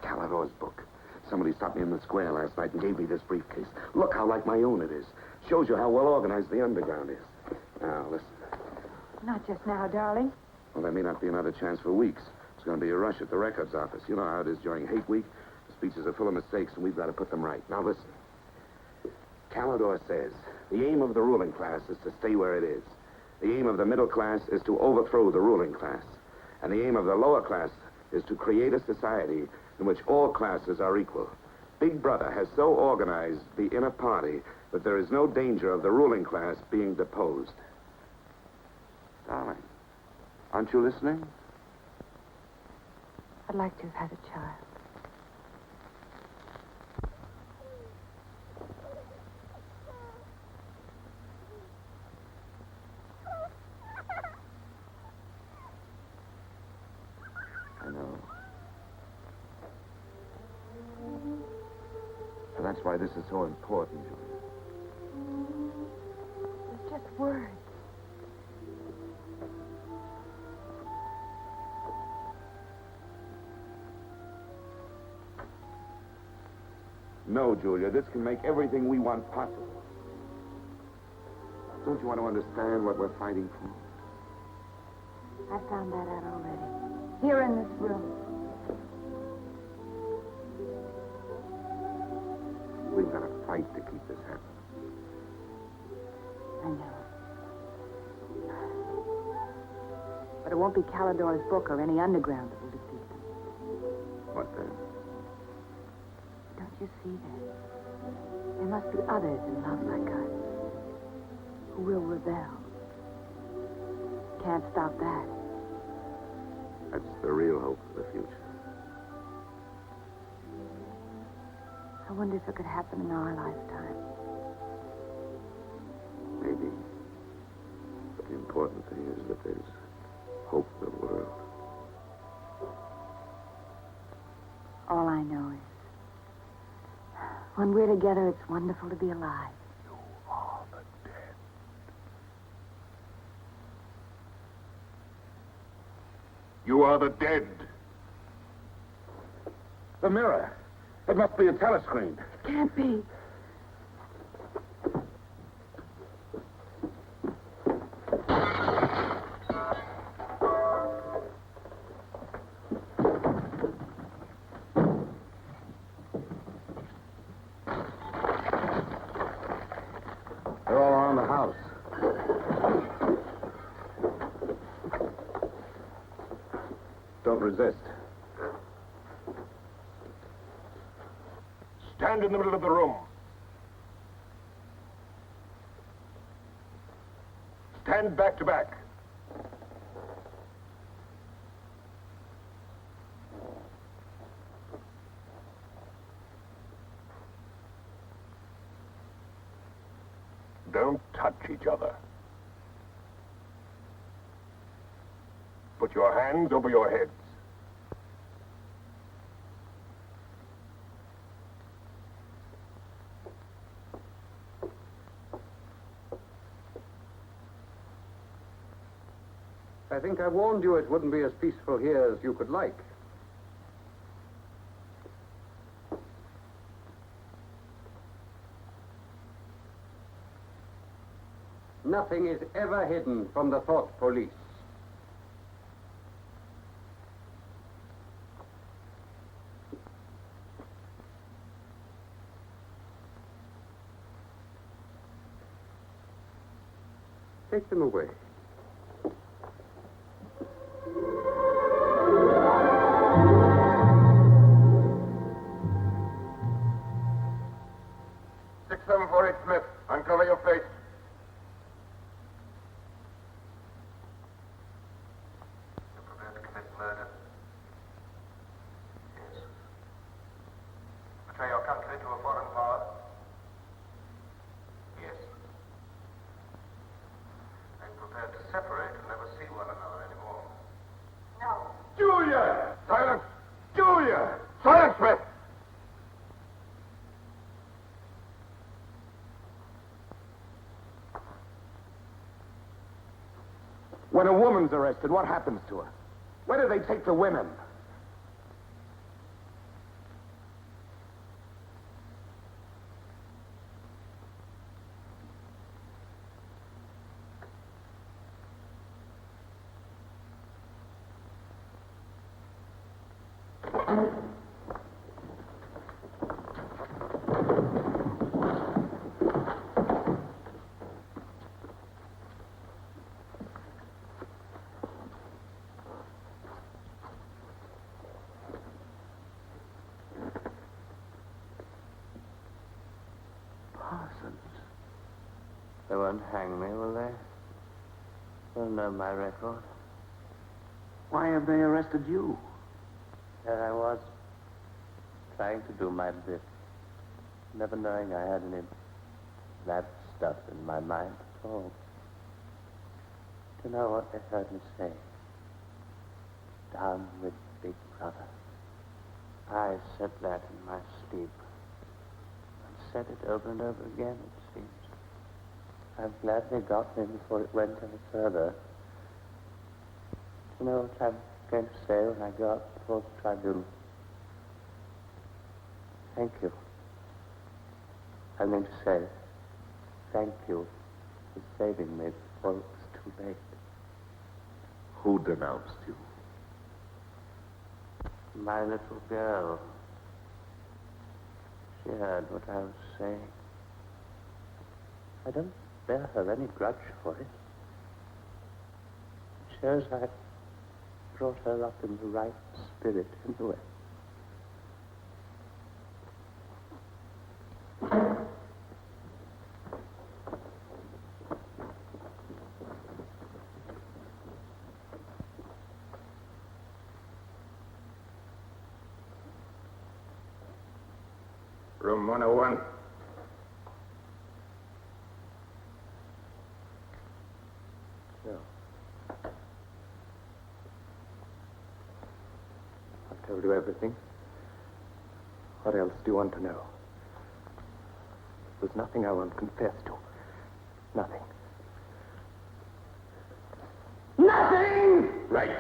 Calidore's book. Somebody stopped me in the square last night and gave me this briefcase. Look how like my own it is. Shows you how well organized the underground is. Now, listen. Not just now, darling. Well, there may not be another chance for weeks. There's going to be a rush at the records office. You know how it is during hate week. The speeches are full of mistakes, and we've got to put them right. Now, listen. Calidore says the aim of the ruling class is to stay where it is. The aim of the middle class is to overthrow the ruling class. And the aim of the lower class is to create a society in which all classes are equal. Big Brother has so organized the inner party that there is no danger of the ruling class being deposed. Darling, aren't you listening? I'd like to have had a child. I know. So that's why this is so important, Julia. It's just words. No, Julia, this can make everything we want possible. Don't you want to understand what we're fighting for? I found that out already. Here in this room. We've got to fight to keep this happening. I know. But it won't be Calidore's book or any underground that will defeat them. What then? Don't you see that? There must be others in love like us who will rebel. Can't stop that. That's the real hope for the future. I wonder if it could happen in our lifetime. Maybe. But the important thing is that there's hope for the world. All I know is when we're together, it's wonderful to be alive. You are the dead. You are the dead. The mirror. It must be a telescreen. It can't be. resist. Stand in the middle of the room. Stand back to back. Don't touch each other. Put your hands over your heads. I think I warned you it wouldn't be as peaceful here as you could like. Nothing is ever hidden from the thought police. Take them away. Smith, uncover your face. You're prepared to commit murder? Yes. Betray your country to a foreign power? Yes. Are you prepared to separate and never see one another anymore? No. Julia! Silence! Julia! Silence, Smith! When a woman's arrested, what happens to her? Where do they take the women? They won't hang me, will they? They'll know my record. Why have they arrested you? There I was, trying to do my bit, never knowing I had any bad stuff in my mind at all. Do you know what they heard me say? Down with Big Brother. I said that in my sleep. And said it over and over again, it seems. I'm glad they got me before it went any further. Do you know what I'm going to say when I go up before the tribunal? Thank you. I'm going to say thank you for saving me before it was too late. Who denounced you? My little girl. She heard what I was saying. I don't bear her any grudge for it. It shows I brought her up in the right spirit anyway. Room 101. No. I've told you everything. What else do you want to know? There's nothing I won't confess to. Nothing. Nothing! Right.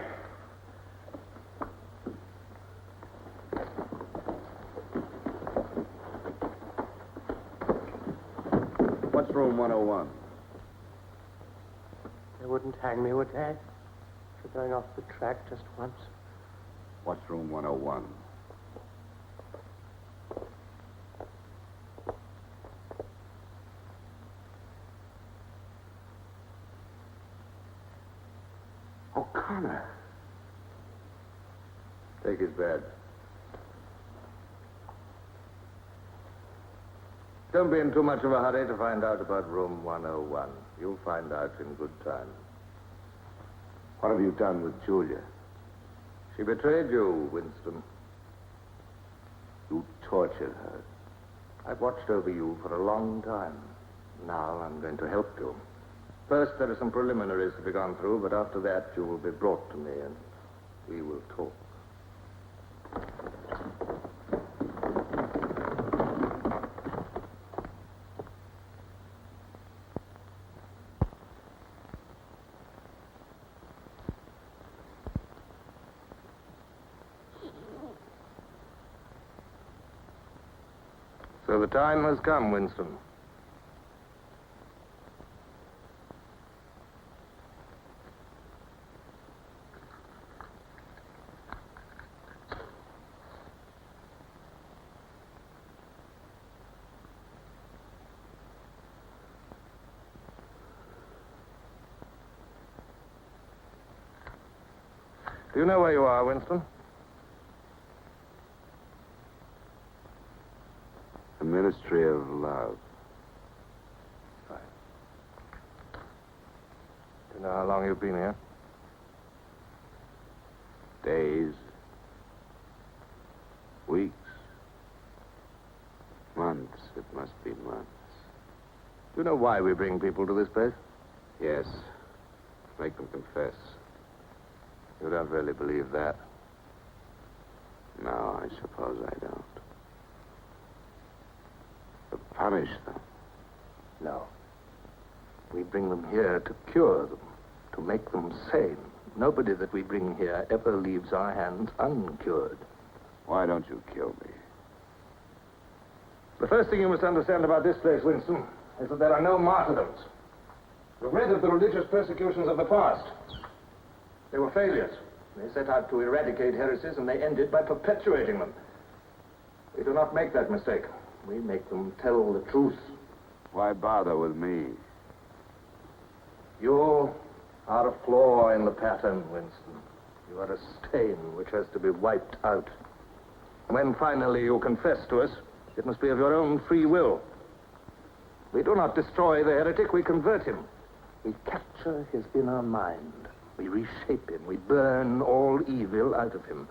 What's room 101? They wouldn't hang me, would they? For going off the track just once. What's room 101? O'Connor. Take his badge. Don't be in too much of a hurry to find out about room 101. You'll find out in good time. What have you done with Julia? She betrayed you, Winston. You tortured her. I've watched over you for a long time. Now I'm going to help you. First, there are some preliminaries to be gone through, but after that, you will be brought to me and we will talk. So the time has come, Winston. Do you know where you are, Winston? The Ministry of Love. Fine. Do you know how long you've been here? Days. Weeks. Months. It must be months. Do you know why we bring people to this place? Yes. Make them confess. You don't really believe that? No, I suppose I don't. To punish them. No. We bring them here to cure them, to make them sane. Nobody that we bring here ever leaves our hands uncured. Why don't you kill me? The first thing you must understand about this place, Winston, is that there are no martyrdoms. You've read of the religious persecutions of the past. They were failures. They set out to eradicate heresies, and they ended by perpetuating them. We do not make that mistake. We make them tell the truth. Why bother with me? You are a flaw in the pattern, Winston. You are a stain which has to be wiped out. When finally you confess to us, it must be of your own free will. We do not destroy the heretic, we convert him. We capture his inner mind. We reshape him. We burn all evil out of him.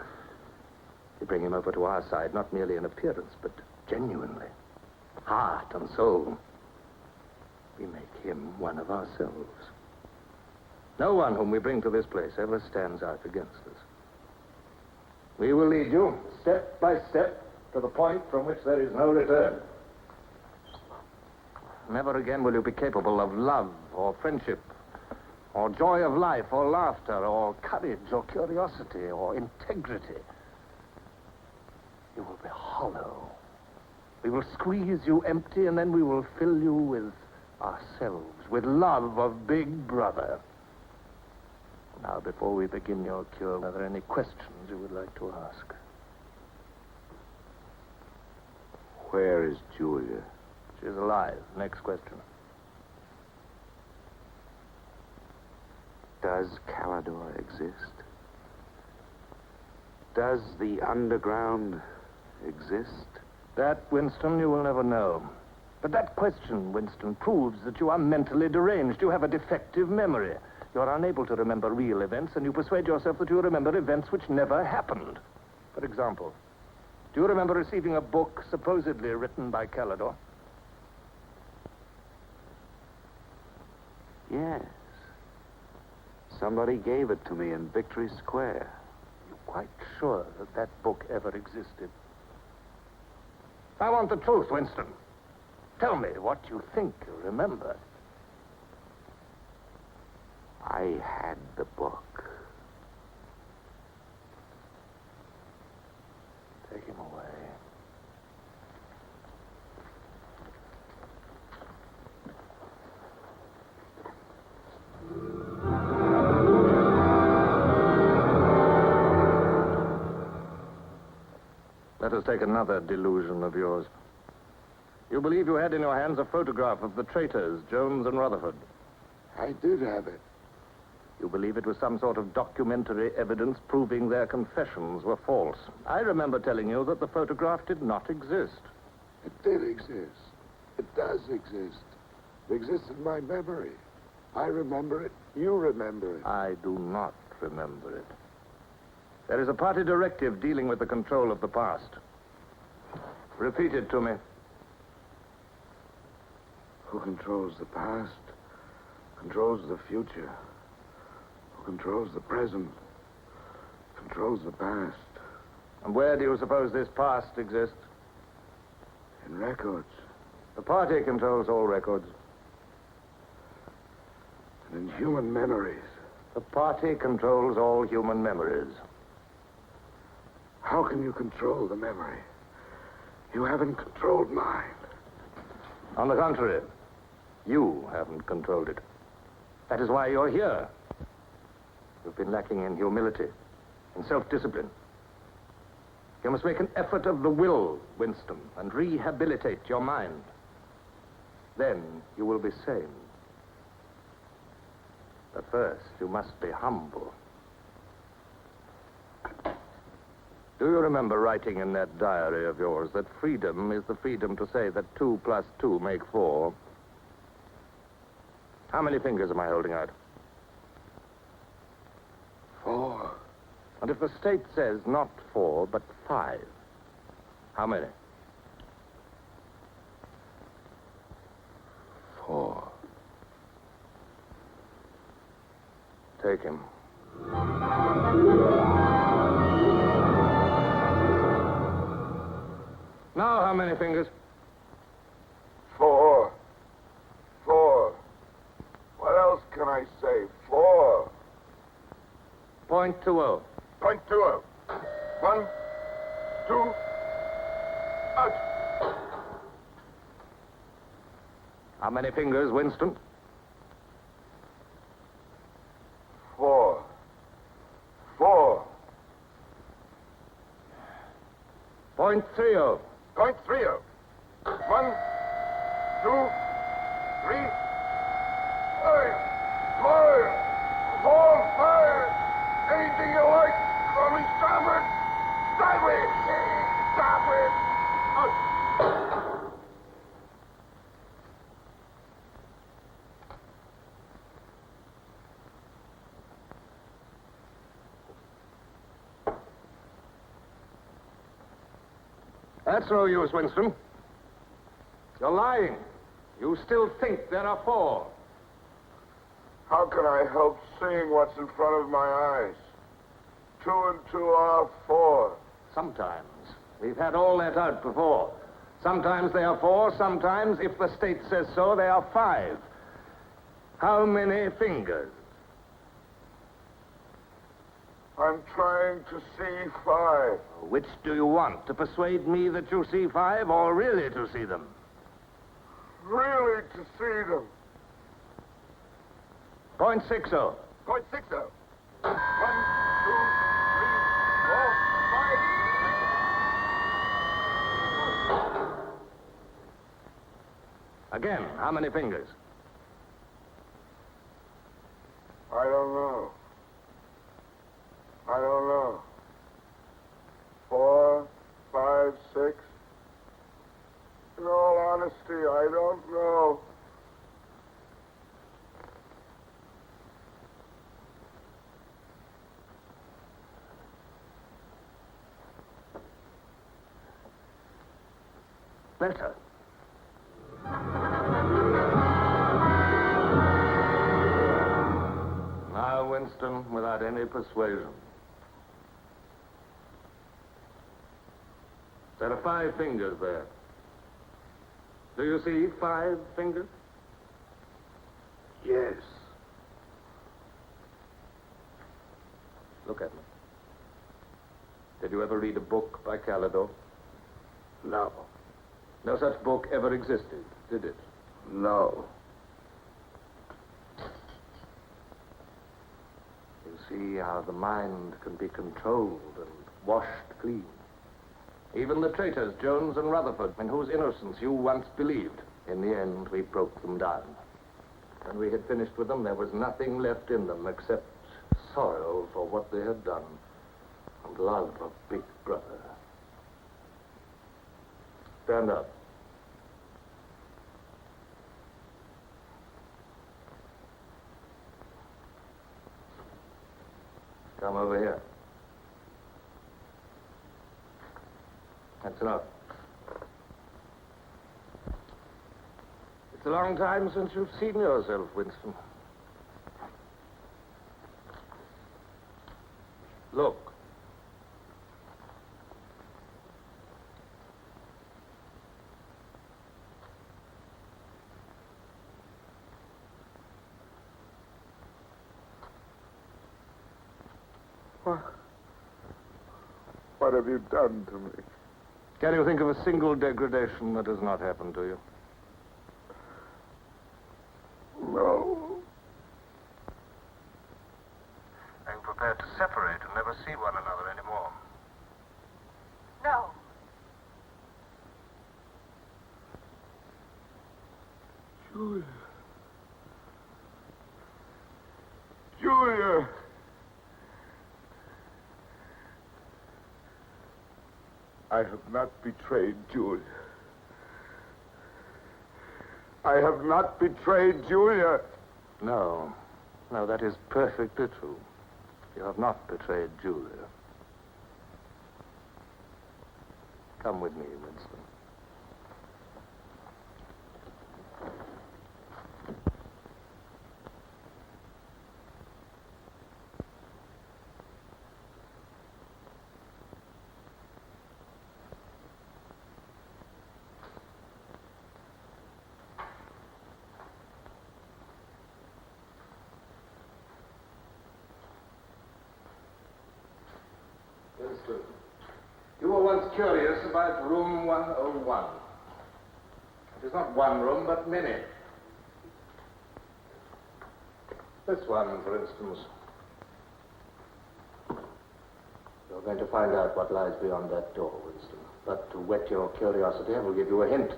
We bring him over to our side, not merely in appearance, but genuinely. Heart and soul. We make him one of ourselves. No one whom we bring to this place ever stands out against us. We will lead you, step by step, to the point from which there is no return. Never again will you be capable of love or friendship, or joy of life, or laughter, or courage, or curiosity, or integrity. You will be hollow. We will squeeze you empty, and then we will fill you with ourselves, with love of Big Brother. Now, before we begin your cure, are there any questions you would like to ask? Where is Julia? She's alive. Next question. Does Calidor exist? Does the underground exist? That, Winston, you will never know. But that question, Winston, proves that you are mentally deranged. You have a defective memory. You are unable to remember real events, and you persuade yourself that you remember events which never happened. For example, do you remember receiving a book supposedly written by Calidor? Yes. Somebody gave it to me in Victory Square. You're quite sure that that book ever existed? I want the truth, Winston. Tell me what you think you remember. I had the book. Take him away. Let us take another delusion of yours. You believe you had in your hands a photograph of the traitors, Jones and Rutherford. I did have it. You believe it was some sort of documentary evidence proving their confessions were false. I remember telling you that the photograph did not exist. It did exist. It does exist. It exists in my memory. I remember it. You remember it. I do not remember it. There is a party directive dealing with the control of the past. Repeat it to me. Who controls the past controls the future. Who controls the present controls the past. And where do you suppose this past exists? In records. The party controls all records. And in human memories. The party controls all human memories. How can you control the memory? You haven't controlled mine. On the contrary, you haven't controlled it. That is why you're here. You've been lacking in humility, in self-discipline. You must make an effort of the will, Winston, and rehabilitate your mind. Then you will be sane. But first, you must be humble. Do you remember writing in that diary of yours that freedom is the freedom to say that 2 plus 2 make 4? How many fingers am I holding out? 4. And if the state says not 4, but 5, how many? 4. Take him. Now, how many fingers? 4. 4. What else can I say? 4. .20. .20. 1, 2, out. How many fingers, Winston? 4. 4. .30. .30. 1, 2, 3, 5, 4, 5. Anything you like. Call me starboard. Sideways. Starboard. Out. That's no use, Winston. You're lying. You still think there are 4. How can I help seeing what's in front of my eyes? 2 and 2 are 4. Sometimes. We've had all that out before. Sometimes they are 4, sometimes, if the state says so, they are 5. How many fingers? I'm trying to see 5. Which do you want? To persuade me that you see 5 or really to see them? Really to see them. .60. .60. 1, 2, 3, 4, 5. Again, how many fingers? I don't know. I don't know. 4, 5, 6. In all honesty, I don't know. Better. Now, Winston, without any persuasion. There are 5 fingers there. Do you see 5 fingers? Yes. Look at me. Did you ever read a book by Calidore? No. No such book ever existed, did it? No. You see how the mind can be controlled and washed clean. Even the traitors, Jones and Rutherford, in whose innocence you once believed, in the end, we broke them down. When we had finished with them, there was nothing left in them except sorrow for what they had done and love of Big Brother. Stand up. Come over here. That's enough. It's a long time since you've seen yourself, Winston. Look. What have you done to me? Can you think of a single degradation that has not happened to you? No. Are you prepared to separate and never see one another anymore? No. Julia. Julia. I have not betrayed Julia. I have not betrayed Julia. No. No, that is perfectly true. You have not betrayed Julia. Come with me, Winston. Winston, you were once curious about room 101. It is not one room, but many. This one, for instance. You're going to find out what lies beyond that door, Winston. But to whet your curiosity, I will give you a hint.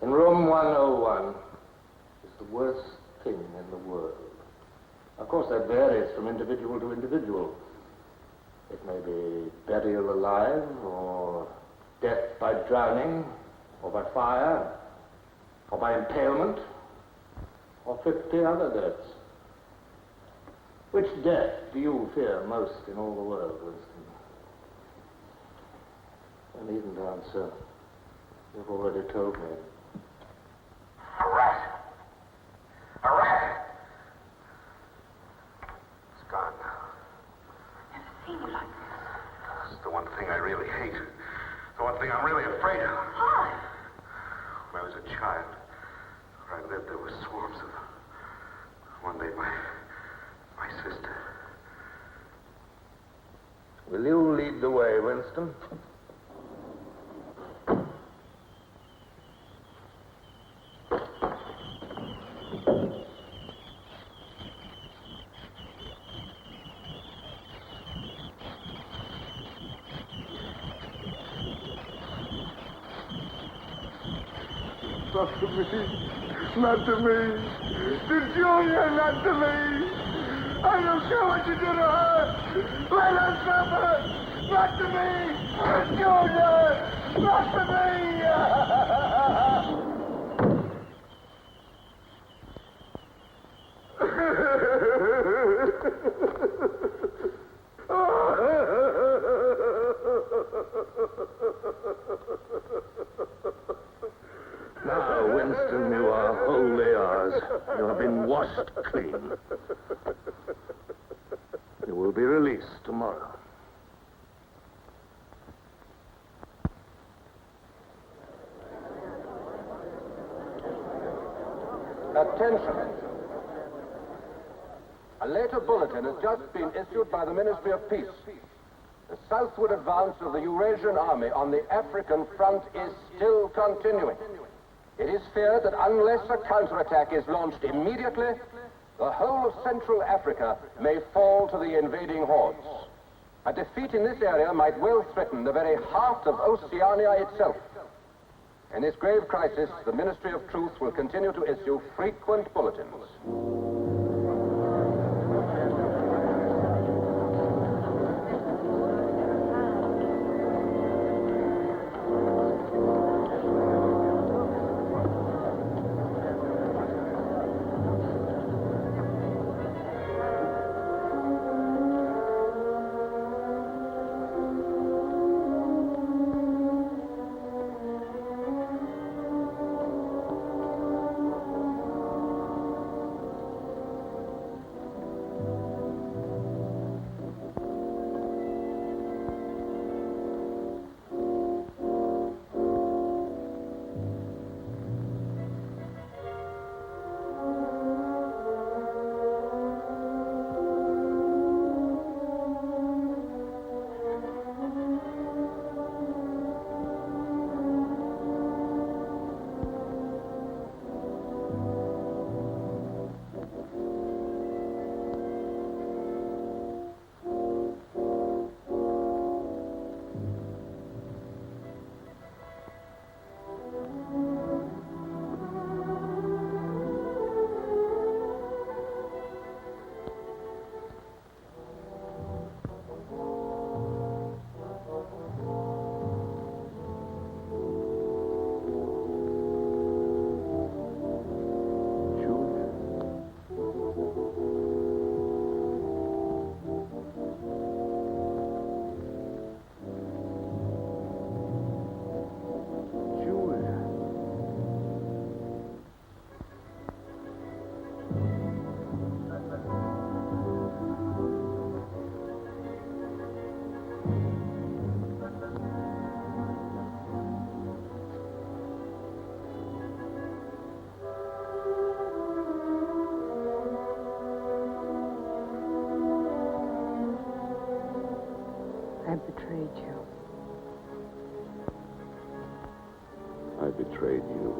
In room 101 is the worst thing in the world. Of course, that varies from individual to individual. It may be burial alive, or death by drowning, or by fire, or by impalement, or 50 other deaths. Which death do you fear most in all the world, Winston? I needn't answer. You've already told me. A rat. A rat. It's gone now. Seen you like this. It's the one thing I really hate. The one thing I'm really afraid of. Why? When I was a child, where I lived, there were swarms of them. One day, my sister. Will you lead the way, Winston? Not to me. Not to me. To Julia, not to me. I don't care what you do to her. Let her suffer. Not to me. To Julia. Not to me. Now, Winston, you are wholly ours. You have been washed clean. You will be released tomorrow. Attention. A later bulletin has just been issued by the Ministry of Peace. The southward advance of the Eurasian army on the African front is still continuing. It is feared that unless a counterattack is launched immediately, the whole of Central Africa may fall to the invading hordes. A defeat in this area might well threaten the very heart of Oceania itself. In this grave crisis, the Ministry of Truth will continue to issue frequent bulletins. I betrayed you. I betrayed you.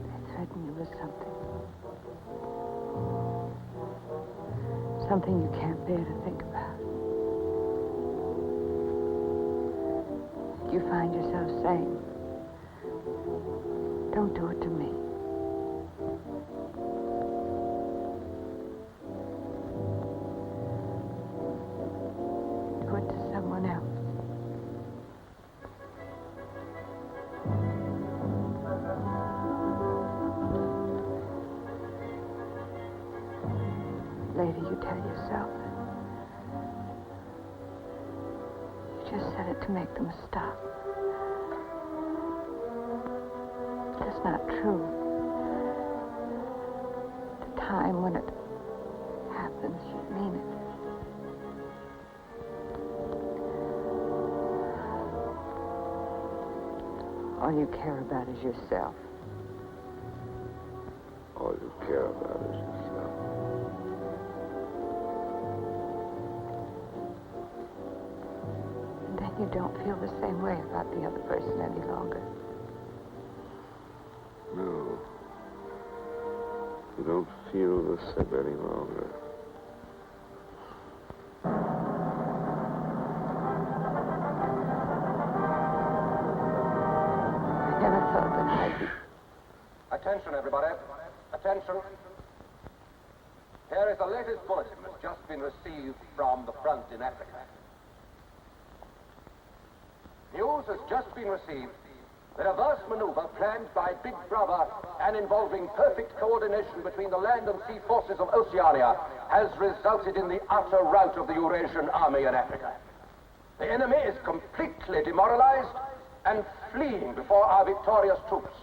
I threatened you with something. Something you can't bear to think about. You find yourself saying, don't do it to me. Do it to someone else. Later, you tell yourself you just said it to make them stop. That's not true. The time when it happens, you mean it. All you care about is yourself. All you care about is yourself. And then you don't feel the same way about the other person any longer. No. You don't feel the same any longer. I never thought that I'd be... Attention, everybody. Attention. Here is the latest bulletin that's just been received from the front in Africa. News has just been received that a vast maneuver planned by Big Brother and involving perfect coordination between the land and sea forces of Oceania has resulted in the utter rout of the Eurasian army in Africa. The enemy is completely demoralized and fleeing before our victorious troops.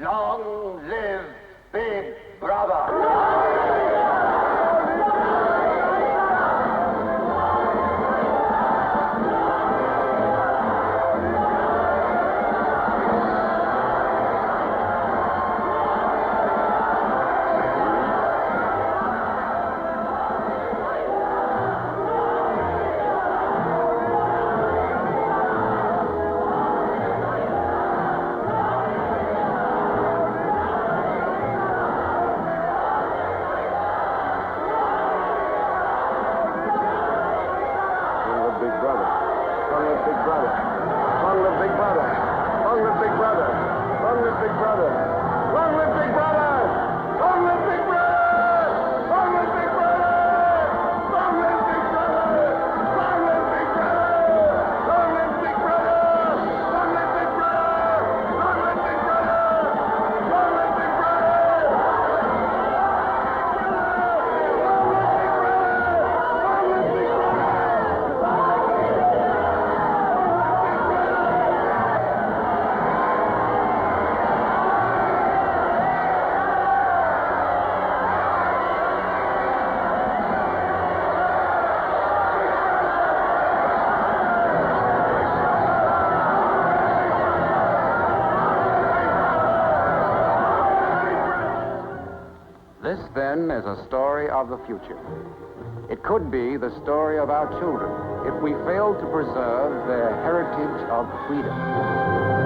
Long live Big Brother! This, then, is a story of the future. It could be the story of our children if we fail to preserve their heritage of freedom.